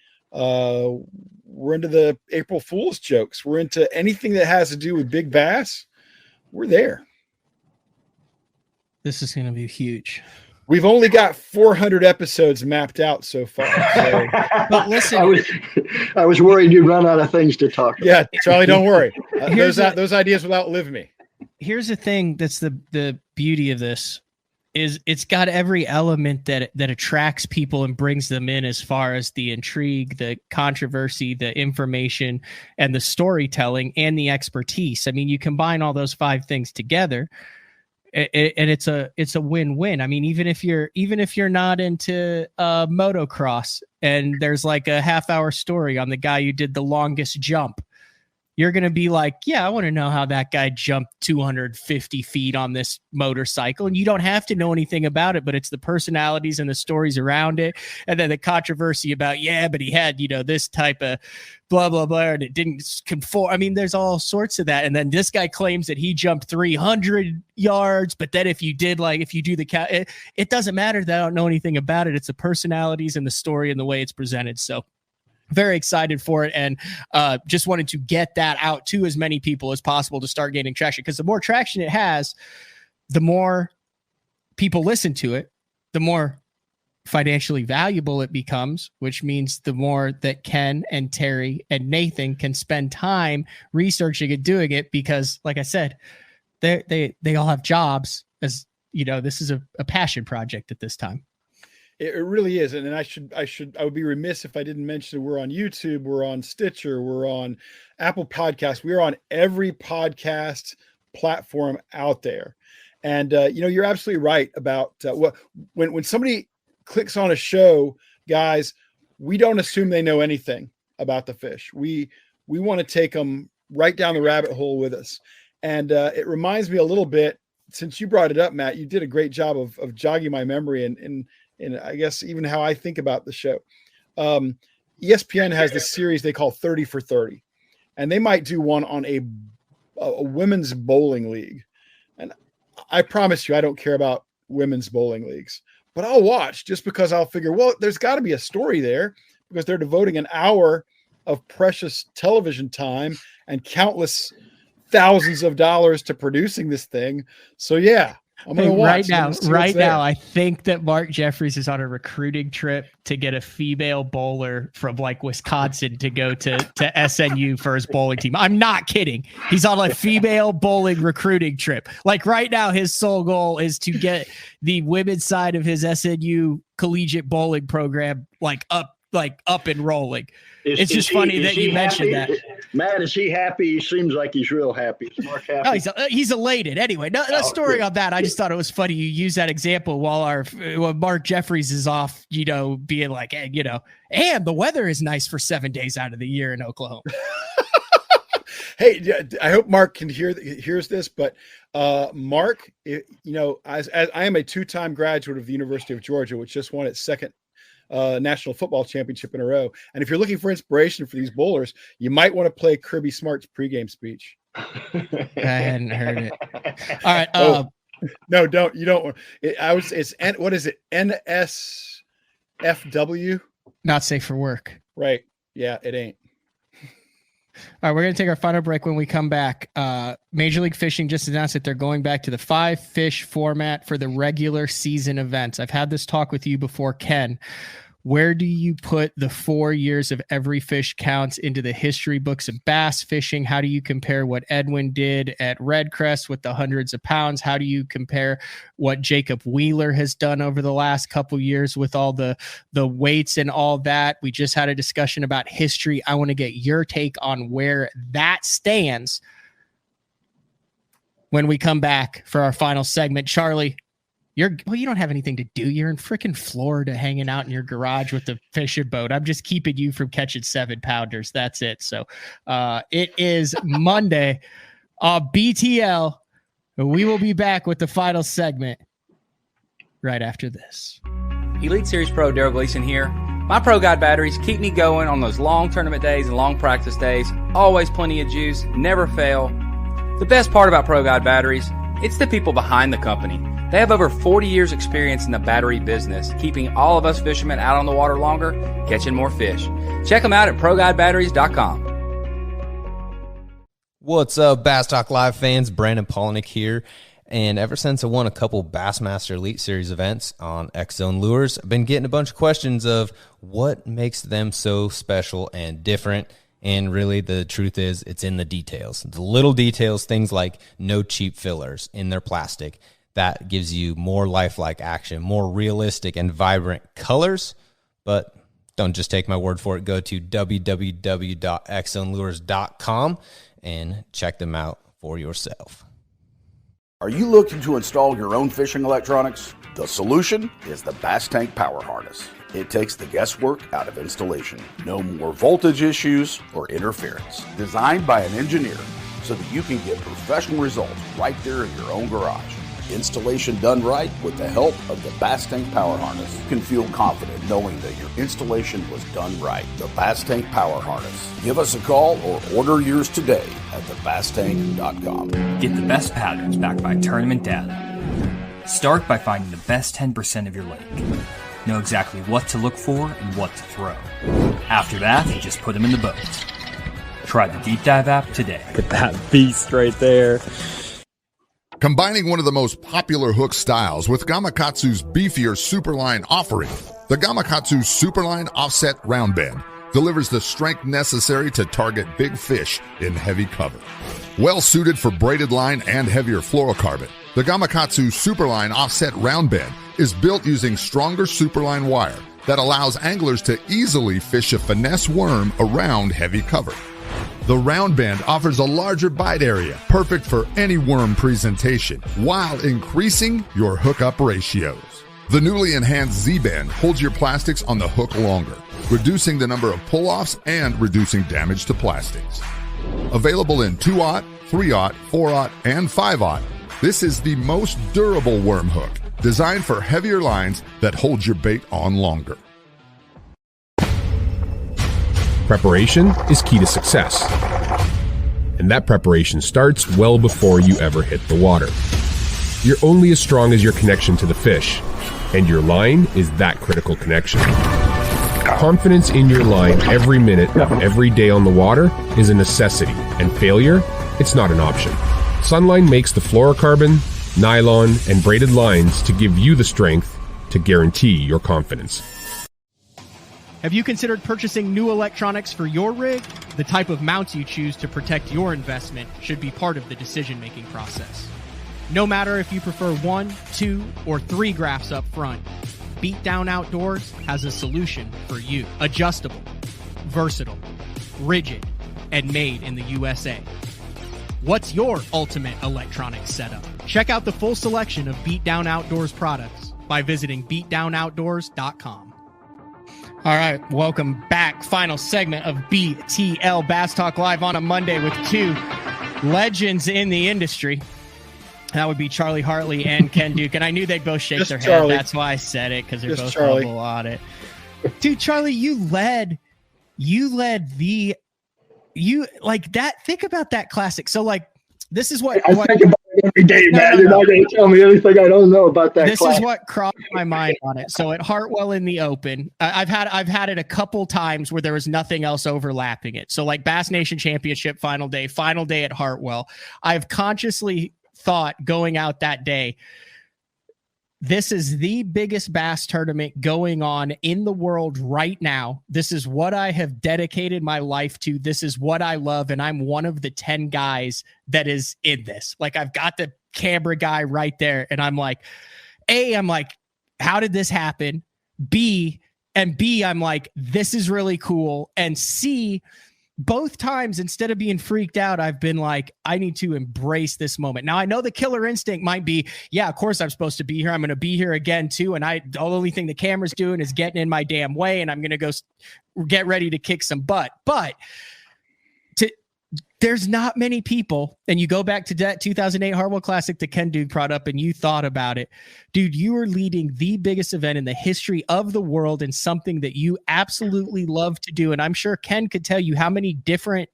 We're into the April Fool's jokes. We're into anything that has to do with big bass. We're there. This is going to be huge. We've only got 400 episodes mapped out so far. So. But listen, I was worried you'd run out of things to talk about. Yeah, Charlie, don't worry. Those ideas will outlive me. Here's the thing that's the beauty of this is it's got every element that attracts people and brings them in, as far as the intrigue, the controversy, the information, and the storytelling and the expertise. I mean, you combine all those 5 things together, and it's a win-win. I mean, even if you're not into motocross and there's like a half-hour story on the guy who did the longest jump, you're going to be like, yeah, I want to know how that guy jumped 250 feet on this motorcycle. And you don't have to know anything about it, but it's the personalities and the stories around it. And then the controversy about, yeah, but he had, this type of blah, blah, blah, and it didn't conform. I mean, there's all sorts of that. And then this guy claims that he jumped 300 yards, but then if you do the it doesn't matter that I don't know anything about it. It's the personalities and the story and the way it's presented. So very excited for it, and just wanted to get that out to as many people as possible to start gaining traction, because the more traction it has, the more people listen to it, the more financially valuable it becomes, which means the more that Ken and Terry and Nathan can spend time researching and doing it, because like I said, they all have jobs. As this is a passion project at this time. It really is. And I would be remiss if I didn't mention we're on YouTube, we're on Stitcher, we're on Apple Podcasts. We're on every podcast platform out there. And, you're absolutely right about when somebody clicks on a show, guys, we don't assume they know anything about the fish. We want to take them right down the rabbit hole with us. And it reminds me a little bit, since you brought it up, Matt, you did a great job of jogging my memory and I guess even how I think about the show. ESPN has this series they call 30 for 30, and they might do one on a women's bowling league. And I promise you, I don't care about women's bowling leagues, but I'll watch just because I'll figure, well, there's got to be a story there, because they're devoting an hour of precious television time and countless thousands of dollars to producing this thing. So yeah, I'm going to watch right now. I think that Mark Jeffries is on a recruiting trip to get a female bowler from like Wisconsin to go to SNU for his bowling team. I'm not kidding. He's on a female bowling recruiting trip. Like right now, his sole goal is to get the women's side of his SNU collegiate bowling program up and rolling. It's just funny that you mentioned that. Matt, is he happy? He seems like he's real happy. Is Mark happy? No, he's elated. Anyway, no story on that. I just thought it was funny you use that example while Mark Jeffries is off, being like, hey, and the weather is nice for 7 days out of the year in Oklahoma. Hey, I hope Mark hears this, but Mark, as I am a 2-time graduate of the University of Georgia, which just won its second national football championship in a row. And if you're looking for inspiration for these bowlers, you might want to play Kirby Smart's pregame speech. I hadn't heard it. All right. No, don't. You don't. What is it? NSFW? Not safe for work. Right. Yeah, it ain't. All right, we're going to take our final break. When we come back, Major League Fishing just announced that they're going back to the 5-fish format for the regular season events. I've had this talk with you before, Ken. Where do you put the 4 years of every fish counts into the history books of bass fishing? How do you compare what Edwin did at Redcrest with the hundreds of pounds? How do you compare what Jacob Wheeler has done over the last couple years with all the weights and all that? We just had a discussion about history. I want to get your take on where that stands when we come back for our final segment. Charlie, you don't have anything to do. You're in freaking Florida hanging out in your garage with the fishing boat. I'm just keeping you from catching 7-pounders. That's it. So it is Monday. BTL. We will be back with the final segment right after this. Elite Series Pro Daryl Gleason here. My Pro Guide batteries keep me going on those long tournament days and long practice days. Always plenty of juice, never fail. The best part about Pro Guide batteries, it's the people behind the company. They have over 40 years experience in the battery business, keeping all of us fishermen out on the water longer, catching more fish. Check them out at ProGuideBatteries.com. What's up, Bass Talk Live fans? Brandon Polnick here. And ever since I won a couple Bassmaster Elite Series events on X-Zone Lures, I've been getting a bunch of questions of what makes them so special and different. And really, the truth is, it's in the details. The little details, things like no cheap fillers in their plastic. That gives you more lifelike action, more realistic and vibrant colors. But don't just take my word for it. Go to www.xzonelures.com and check them out for yourself. Are you looking to install your own fishing electronics? The solution is the Bass Tank Power Harness. It takes the guesswork out of installation. No more voltage issues or interference. Designed by an engineer so that you can get professional results right there in your own garage. Installation done right with the help of the Bass Tank Power Harness. You can feel confident knowing that your installation was done right. The Bass Tank Power Harness. Give us a call or order yours today at thebasstank.com. Get the best patterns backed by tournament data. Start by finding the best 10% of your lake. Know exactly what to look for and what to throw. After that, just put them in the boat. Try the Deep Dive app today. Look at that beast right there. Combining one of the most popular hook styles with Gamakatsu's beefier Superline offering, the Gamakatsu Superline Offset Round Bend delivers the strength necessary to target big fish in heavy cover. Well suited for braided line and heavier fluorocarbon, the Gamakatsu Superline Offset Round Bend is built using stronger Superline wire that allows anglers to easily fish a finesse worm around heavy cover. The round bend offers a larger bite area, perfect for any worm presentation, while increasing your hookup ratios. The newly enhanced Z-Bend holds your plastics on the hook longer, reducing the number of pull-offs and reducing damage to plastics. Available in 2/0, 3/0, 4/0, and 5/0, this is the most durable worm hook, designed for heavier lines that hold your bait on longer. Preparation is key to success. And that preparation starts well before you ever hit the water. You're only as strong as your connection to the fish, and your line is that critical connection. Confidence in your line every minute of every day on the water is a necessity, and failure, it's not an option. Sunline makes the fluorocarbon, nylon, and braided lines to give you the strength to guarantee your confidence. Have you considered purchasing new electronics for your rig? The type of mounts you choose to protect your investment should be part of the decision-making process. No matter if you prefer 1, 2, or 3 graphs up front, Beatdown Outdoors has a solution for you. Adjustable, versatile, rigid, and made in the USA. What's your ultimate electronics setup? Check out the full selection of Beatdown Outdoors products by visiting beatdownoutdoors.com. All right, welcome back. Final segment of BTL Bass Talk Live on a Monday with two legends in the industry. That would be Charlie Hartley and Ken Duke. And I knew they'd both shake their head. That's why I said it, because they're both level on it. Dude, Charlie, you led like that. Think about that classic. So like, this is what I think about it every day, man. You're not going to tell me everything I don't know about that. This is what crossed my mind on it. So at Hartwell in the Open, I've had it a couple times where there was nothing else overlapping it. So like Bass Nation Championship final day at Hartwell, I've consciously thought going out that day, this is the biggest bass tournament going on in the world right now. This is what I have dedicated my life to. This is what I love. And I'm one of the 10 guys that is in this. Like, I've got the camera guy right there. And I'm like, I'm like, how did this happen? B, I'm like, this is really cool. And C, both times, instead of being freaked out, I've been like, I need to embrace this moment. Now, I know the killer instinct might be, yeah, of course I'm supposed to be here. I'm going to be here again too. And the only thing the camera's doing is getting in my damn way, and I'm going to go get ready to kick some butt. But there's not many people, and you go back to that 2008 Hartwell Classic that Ken Duke brought up, and you thought about it. Dude, you are leading the biggest event in the history of the world and something that you absolutely love to do. And I'm sure Ken could tell you how many different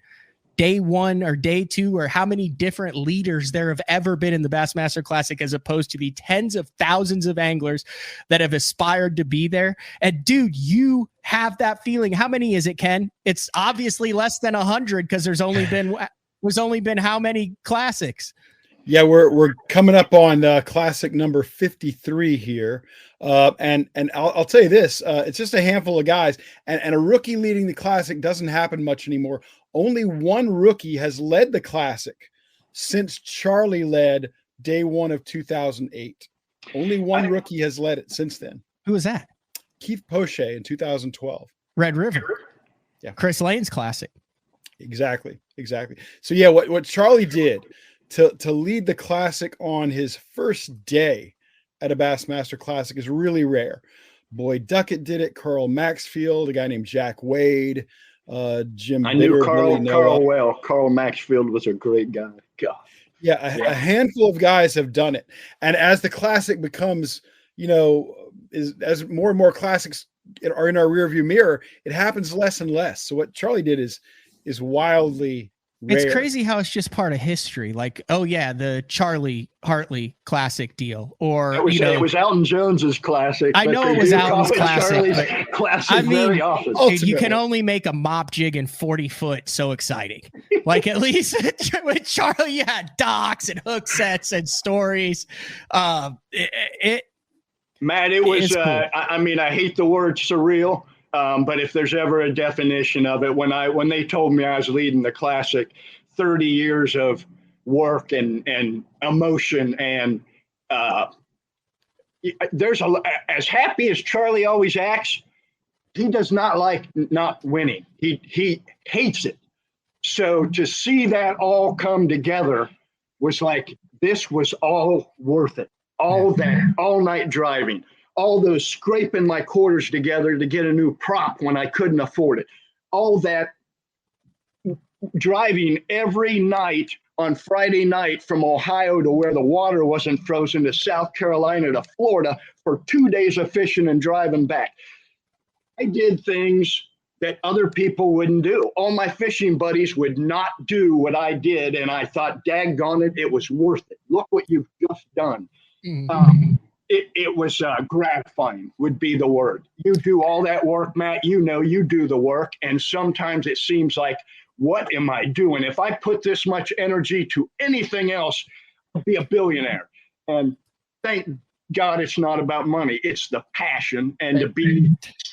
day one or day two, or how many different leaders there have ever been in the Bassmaster Classic, as opposed to the tens of thousands of anglers that have aspired to be there. And dude, you have that feeling. How many is it, Ken? It's obviously less than 100, because there's only been how many classics? Yeah, we're coming up on classic number 53 here. And I'll tell you this, it's just a handful of guys, and a rookie leading the classic doesn't happen much anymore. Only one rookie has led the classic since Charlie led day one of 2008. Only one rookie has led it since then. Who was that? Keith Poche in 2012. Red River. Yeah. Chris Lane's classic. Exactly. So yeah, what Charlie did to lead the classic on his first day at a Bassmaster Classic is really rare. Boyd Duckett did it, Carl Maxfield, a guy named Jack Wade, Jim. I knew Bitter, Carl well. Carl Maxfield was a great guy. God. Yeah, a handful of guys have done it. And as the classic becomes, as more and more classics are in our rearview mirror, it happens less and less. So what Charlie did is wildly rare. It's crazy how it's just part of history. Like, oh yeah, the Charlie Hartley Classic deal, or it was Elton Jones's classic. I know it was Elton's classic. Very often. Dude, you can only make a mop jig in 40 foot so exciting. Like, at least with Charlie, you had docks and hook sets and stories. Matt, it was. Cool. I hate the word surreal. But if there's ever a definition of it, when they told me I was leading the classic, 30 years of work and emotion, and there's as happy as Charlie always acts, he does not like not winning. He hates it. So to see that all come together was like, this was all worth it. All night driving. All those scraping my quarters together to get a new prop when I couldn't afford it. All that driving every night on Friday night from Ohio to where the water wasn't frozen to South Carolina to Florida for 2 days of fishing and driving back. I did things that other people wouldn't do. All my fishing buddies would not do what I did. And I thought, daggone it, it was worth it. Look what you've just done. Mm-hmm. It was gratifying would be the word. You do all that work, Matt, you do the work. And sometimes it seems like, what am I doing? If I put this much energy to anything else, I'd be a billionaire. And thank God it's not about money. It's the passion. And to be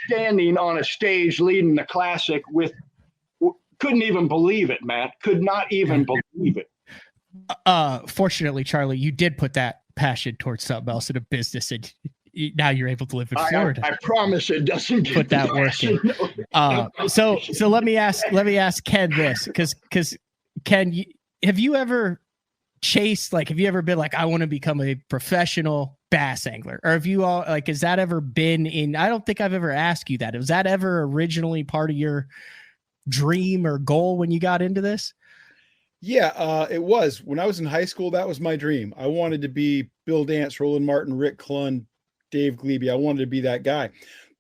standing on a stage leading the classic couldn't even believe it, Matt. Could not even believe it. Fortunately, Charlie, you did put that passion towards something else in a business, and now you're able to live in Florida. I promise it doesn't put that work in. So let me ask Ken this, because Ken, have you ever been like, I want to become a professional bass angler? Or have you all, like, has that ever been in, I don't think I've ever asked you that. Was that ever originally part of your dream or goal when you got into this? Yeah, it was. When I was in high school, that was my dream. I wanted to be Bill Dance, Roland Martin, Rick Clunn, Dave Glebe. I wanted to be that guy.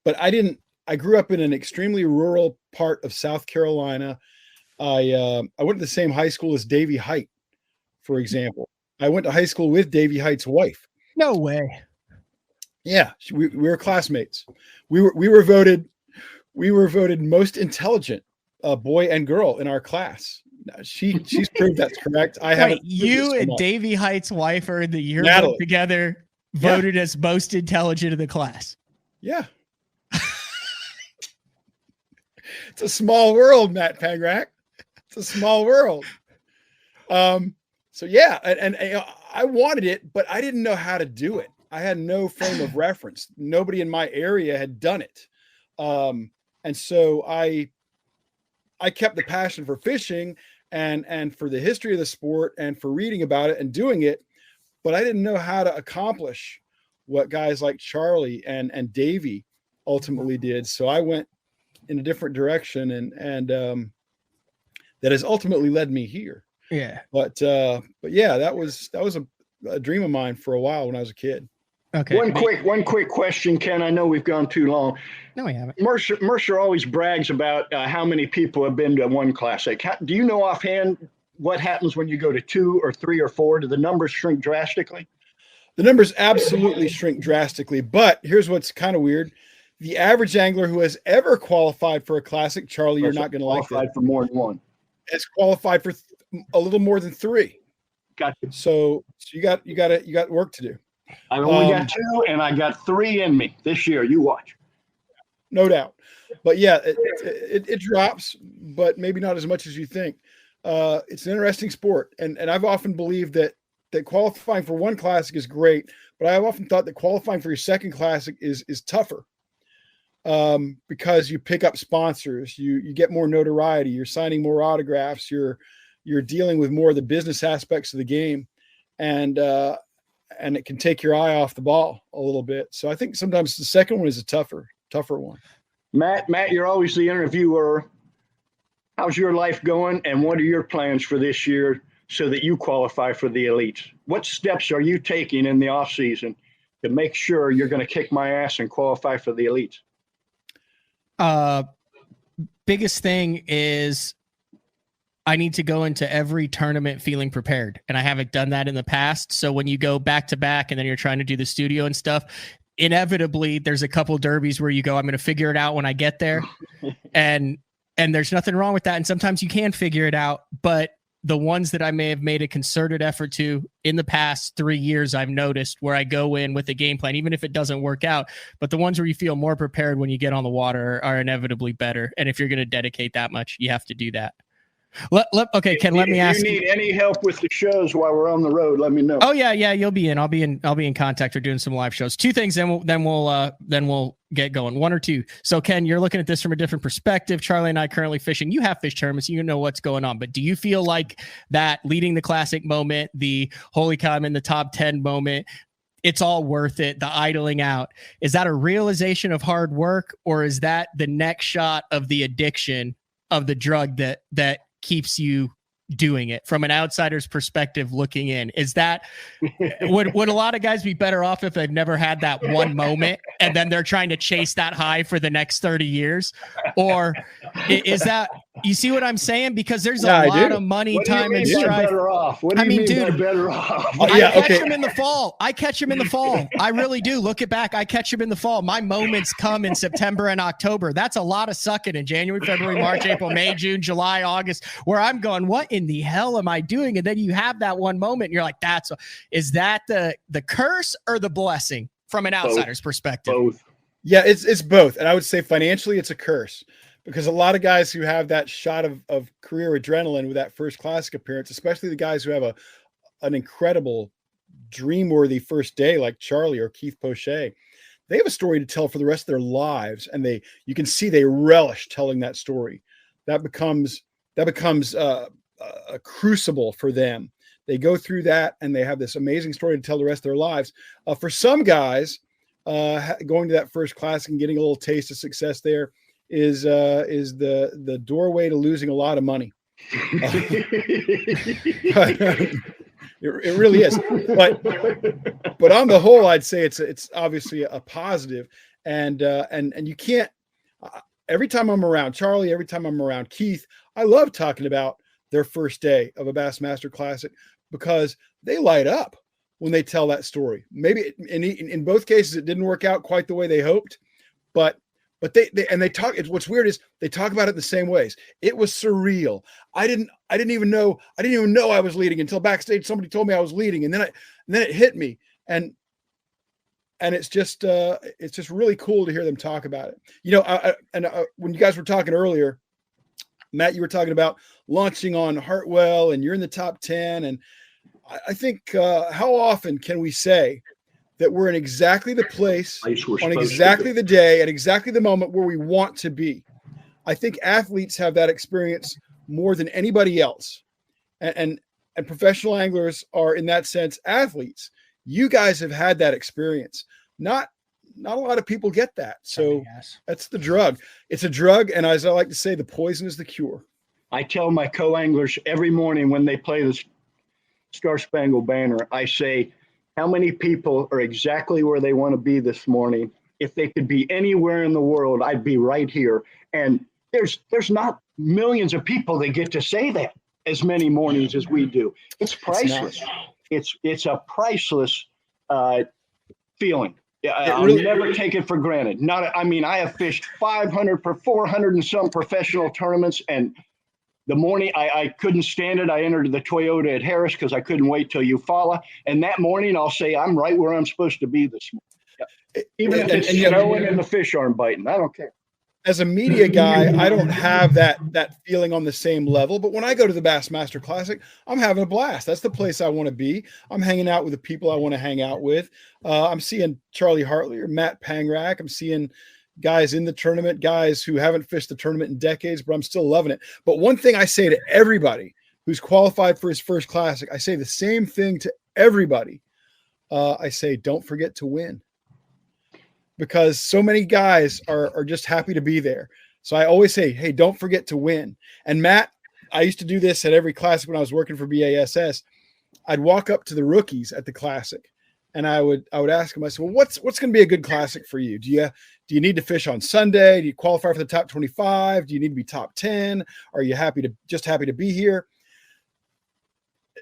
But I grew up in an extremely rural part of South Carolina. I went to the same high school as Davey Height, for example. I went to high school with Davey Height's wife. No way. Yeah, we were classmates. We were voted most intelligent boy and girl in our class. She's proved that's correct. I haven't. You and Davey Height's wife are in the yearbook together. voted as most intelligent in the class. Yeah. It's a small world, Matt Pangrak. It's a small world. So yeah, and I wanted it, but I didn't know how to do it. I had no frame of reference. Nobody in my area had done it. And so I kept the passion for fishing and for the history of the sport and for reading about it and doing it, but I didn't know how to accomplish what guys like Charlie and Davey ultimately did. So I went in a different direction, and that has ultimately led me here. Yeah. But yeah, that was a dream of mine for a while when I was a kid. Okay. One quick question, Ken. I know we've gone too long. No, we haven't. Mercer always brags about how many people have been to one classic. Do you know offhand what happens when you go to 2 or 3 or 4? Do the numbers shrink drastically? The numbers absolutely shrink drastically. But here's what's kind of weird. The average angler who has ever qualified for a classic, Charlie, you're not going to like that. Qualified for more than one. Has qualified for a little more than 3. Gotcha. So you got work to do. I only got 2, and I got 3 in me this year. You watch. No doubt. But yeah, it drops, but maybe not as much as you think. It's an interesting sport. And I've often believed that qualifying for one classic is great, but I've often thought that qualifying for your second classic is tougher. Because you pick up sponsors, you get more notoriety, you're signing more autographs, you're dealing with more of the business aspects of the game, and it can take your eye off the ball a little bit. So I think sometimes the second one is a tougher one. Matt, you're always the interviewer. How's your life going, and what are your plans for this year so that you qualify for the elites? What steps are you taking in the off season to make sure you're going to kick my ass and qualify for the elites? Biggest thing is I need to go into every tournament feeling prepared, and I haven't done that in the past. So when you go back to back and then you're trying to do the studio and stuff, inevitably there's a couple derbies where you go, I'm going to figure it out when I get there. and there's nothing wrong with that. And sometimes you can figure it out, but the ones that I may have made a concerted effort to in the past 3 years, I've noticed where I go in with a game plan, even if it doesn't work out, but the ones where you feel more prepared when you get on the water are inevitably better. And if you're going to dedicate that much, you have to do that. Okay, Ken, let me ask you. If you need any help with the shows while we're on the road, let me know. Oh yeah, you'll be in. I'll be in contact or doing some live shows. 2 things, then we'll get going. 1 or 2. So Ken, you're looking at this from a different perspective. Charlie and I currently fishing. You have fish tournaments, you know what's going on. But do you feel like that leading the classic moment, the holy cow, I'm in the top 10 moment, it's all worth it, the idling out? Is that a realization of hard work, or is that the next shot of the addiction of the drug that keeps you doing it? From an outsider's perspective looking in, is that would a lot of guys be better off if they've never had that one moment and then they're trying to chase that high for the next 30 years? Or is that, you see what I'm saying? Because there's a lot of money, time, and strife. Better off? What do you mean by better off? I catch him in the fall. I really do. Look it back. I catch him in the fall. My moments come in September and October. That's a lot of sucking in January, February, March, April, May, June, July, August, where I'm going, what in the hell am I doing? And then you have that one moment and you're like, is that the curse or the blessing from an outsider's perspective? Both. Yeah, it's both. And I would say financially it's a curse, because a lot of guys who have that shot of career adrenaline with that first classic appearance, especially the guys who have an incredible dream-worthy first day like Charlie or Keith Poche, they have a story to tell for the rest of their lives, and you can see they relish telling that story. That becomes a crucible for them. They go through that and they have this amazing story to tell the rest of their lives. For some guys, going to that first classic and getting a little taste of success there is the doorway to losing a lot of money. It really is. But on the whole, I'd say it's obviously a positive. And you can't. Every time I'm around Charlie, every time I'm around Keith, I love talking about their first day of a Bassmaster Classic, because they light up when they tell that story. Maybe in both cases it didn't work out quite the way they hoped, but they talk. What's weird is they talk about it the same ways. It was surreal. I didn't even know I was leading until backstage somebody told me I was leading, and then it hit me. And and it's just really cool to hear them talk about it. You know, when you guys were talking earlier, Matt, you were talking about launching on Hartwell and you're in the top 10. And I think how often can we say that we're in exactly the place on exactly the day at exactly the moment where we want to be? I think athletes have that experience more than anybody else. And professional anglers are, in that sense, athletes. You guys have had that experience. Not a lot of people get that. So that's the drug. It's a drug. And as I like to say, the poison is the cure. I tell my co-anglers every morning when they play the Star Spangled Banner, I say, how many people are exactly where they want to be this morning? If they could be anywhere in the world, I'd be right here. And there's not millions of people that get to say that as many mornings as we do. It's priceless. It's a priceless feeling. Yeah, I'll never take it for granted. I have fished 500 for 400 and some professional tournaments, and the morning I couldn't stand it. I entered the Toyota at Harris because I couldn't wait till Eufaula. And that morning I'll say I'm right where I'm supposed to be this morning. Yeah. Even if it's snowing and the fish aren't biting, I don't care. As a media guy, I don't have that feeling on the same level. But when I go to the Bassmaster Classic, I'm having a blast. That's the place I want to be. I'm hanging out with the people I want to hang out with. I'm seeing Charlie Hartley or Matt Pangrack. I'm seeing guys in the tournament, guys who haven't fished the tournament in decades, but I'm still loving it. But one thing I say to everybody who's qualified for his first Classic, I say the same thing to everybody. I say, don't forget to win. Because so many guys are just happy to be there. So I always say, hey, don't forget to win. And Matt, I used to do this at every Classic when I was working for BASS. I'd walk up to the rookies at the Classic and I would ask them, I said, well, what's going to be a good Classic for you? Do you need to fish on Sunday? Do you qualify for the top 25? Do you need to be top 10? Are you happy to be here?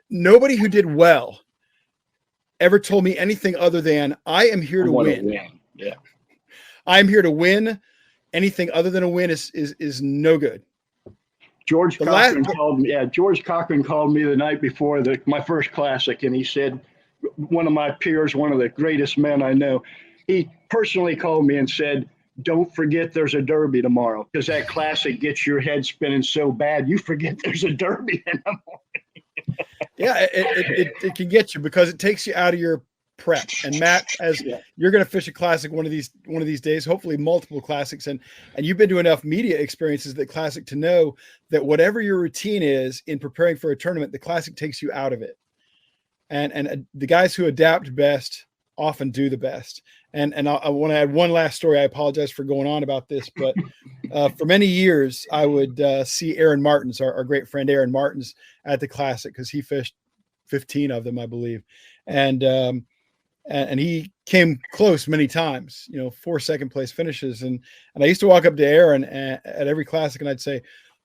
Nobody who did well ever told me anything other than I am here to win. Yeah. I'm here to win. Anything other than a win is no good. George Cochran called me. Yeah, George Cochran called me the night before my first Classic, and he said, one of my peers, one of the greatest men I know, he personally called me and said, don't forget there's a derby tomorrow, because that Classic gets your head spinning so bad you forget there's a derby in the morning. Yeah, it can get you because it takes you out of your prep. And Matt, as you're going to fish a Classic one of these days, hopefully multiple Classics, and you've been to enough media experiences at Classic to know that whatever your routine is in preparing for a tournament, the Classic takes you out of it. And the guys who adapt best often do the best. And I want to add one last story. I apologize for going on about this, but for many years I would see Aaron Martins, our great friend Aaron Martins, at the Classic because he fished 15 of them, I believe, and he came close many times. 4 second place finishes, and I used to walk up to Aaron at every Classic and I'd say,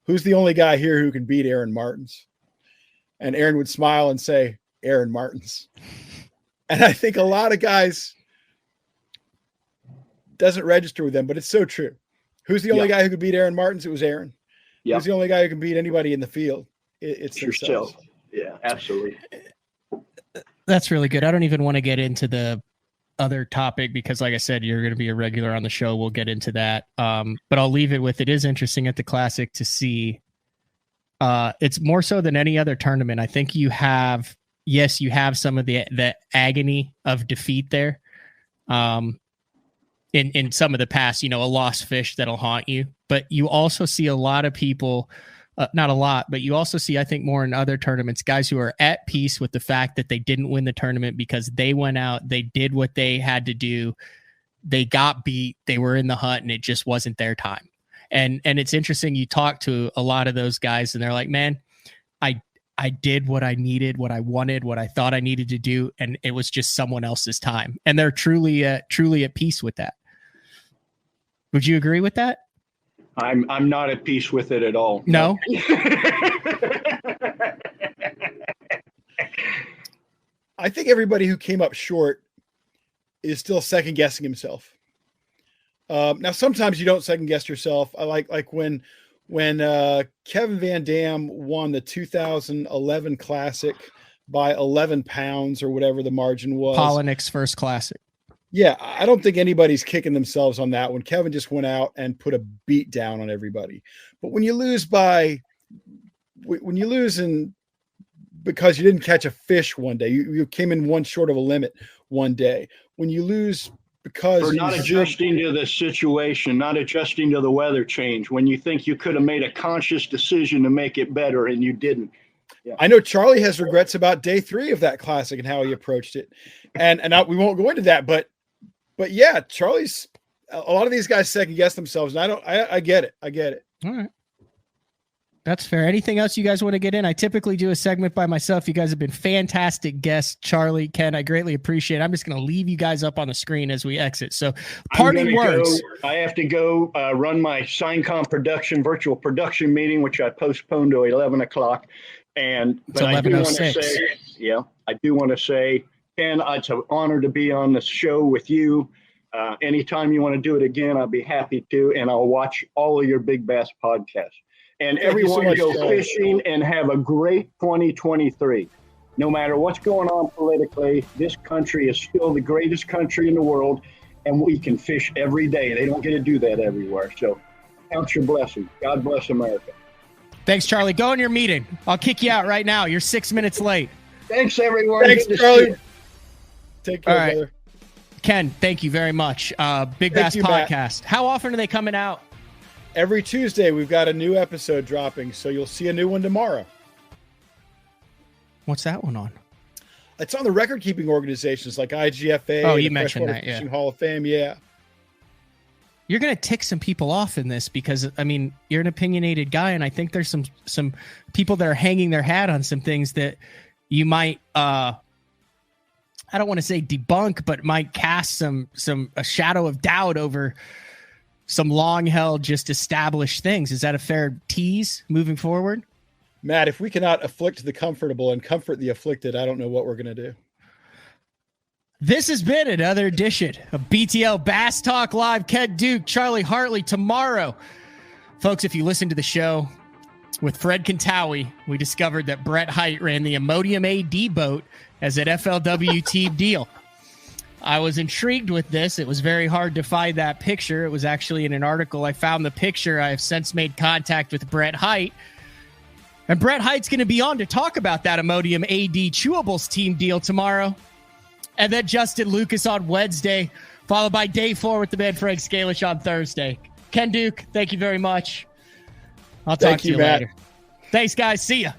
"Who's the only guy here who can beat Aaron Martins?" And Aaron would smile and say, "Aaron Martins." And I think a lot of guys doesn't register with them, but it's so true. Who's the only guy who could beat Aaron Martins? It was Aaron. Who's the only guy who can beat anybody in the field? It's yourself. Yeah, absolutely. That's really good. I don't even want to get into the other topic because, like I said, you're going to be a regular on the show. We'll get into that. But I'll leave it with, it is interesting at the Classic to see. It's more so than any other tournament. I think you have some of the agony of defeat there. In some of the past, a lost fish that'll haunt you, but you also see a lot of people, not a lot, but you also see, I think, more in other tournaments, guys who are at peace with the fact that they didn't win the tournament because they went out, they did what they had to do. They got beat. They were in the hunt and it just wasn't their time. And it's interesting. You talk to a lot of those guys and they're like, man, I did what I needed, what I wanted, what I thought I needed to do. And it was just someone else's time. And they're truly at peace with that. Would you agree with that? I'm not at peace with it at all. No. I think everybody who came up short is still second guessing himself. Now, sometimes you don't second guess yourself. I like when Kevin Van Dam won the 2011 Classic by 11 pounds or whatever the margin was. Polinick's first Classic. Yeah, I don't think anybody's kicking themselves on that when Kevin just went out and put a beat down on everybody. But when you lose because you didn't catch a fish one day, you came in one short of a limit one day. When you lose because for not adjusting to the situation, not adjusting to the weather change, when you think you could have made a conscious decision to make it better and you didn't. Yeah. I know Charlie has regrets about day 3 of that classic and how he approached it. And we won't go into that, but yeah, Charlie's, a lot of these guys second guess themselves. And I get it. I get it. All right. That's fair. Anything else you guys want to get in? I typically do a segment by myself. You guys have been fantastic guests. Charlie, Ken, I greatly appreciate it. I'm just going to leave you guys up on the screen as we exit. So parting words. I have to go run my SignCom production virtual production meeting, which I postponed to 11 o'clock. But I do want to say, Ken, it's an honor to be on the show with you. Anytime you want to do it again, I'll be happy to. And I'll watch all of your Big Bass podcasts. And everyone go fishing and have a great 2023. No matter what's going on politically, this country is still the greatest country in the world, and we can fish every day. They don't get to do that everywhere. So count your blessings. God bless America. Thanks, Charlie. Go in your meeting. I'll kick you out right now. You're 6 minutes late. Thanks, everyone. Thanks, Charlie. Take care, brother. Ken, thank you very much. Big Bass Podcast. Matt. How often are they coming out? Every Tuesday, we've got a new episode dropping, so you'll see a new one tomorrow. What's that one on? It's on the record-keeping organizations like IGFA. Oh, you mentioned that, Fishing Hall of Fame, yeah. You're going to tick some people off in this because, I mean, you're an opinionated guy, and I think there's some people that are hanging their hat on some things that you might, I don't want to say debunk, but might cast a shadow of doubt over some long-held, just established things. Is that a fair tease moving forward? Matt, if we cannot afflict the comfortable and comfort the afflicted, I don't know what we're going to do. This has been another edition of BTL Bass Talk Live. Ken Duke, Charlie Hartley tomorrow. Folks, if you listen to the show with Fred Kantawi, we discovered that Brett Hite ran the Imodium AD boat as an FLW team deal. I was intrigued with this. It was very hard to find that picture. It was actually in an article. I found the picture. I have since made contact with Brett Hite. And Brett Hite's going to be on to talk about that Imodium AD Chewables team deal tomorrow. And then Justin Lucas on Wednesday, followed by day 4 with the man Frank Scalish on Thursday. Ken Duke, thank you very much. I'll talk to you later. Thanks, guys. See ya.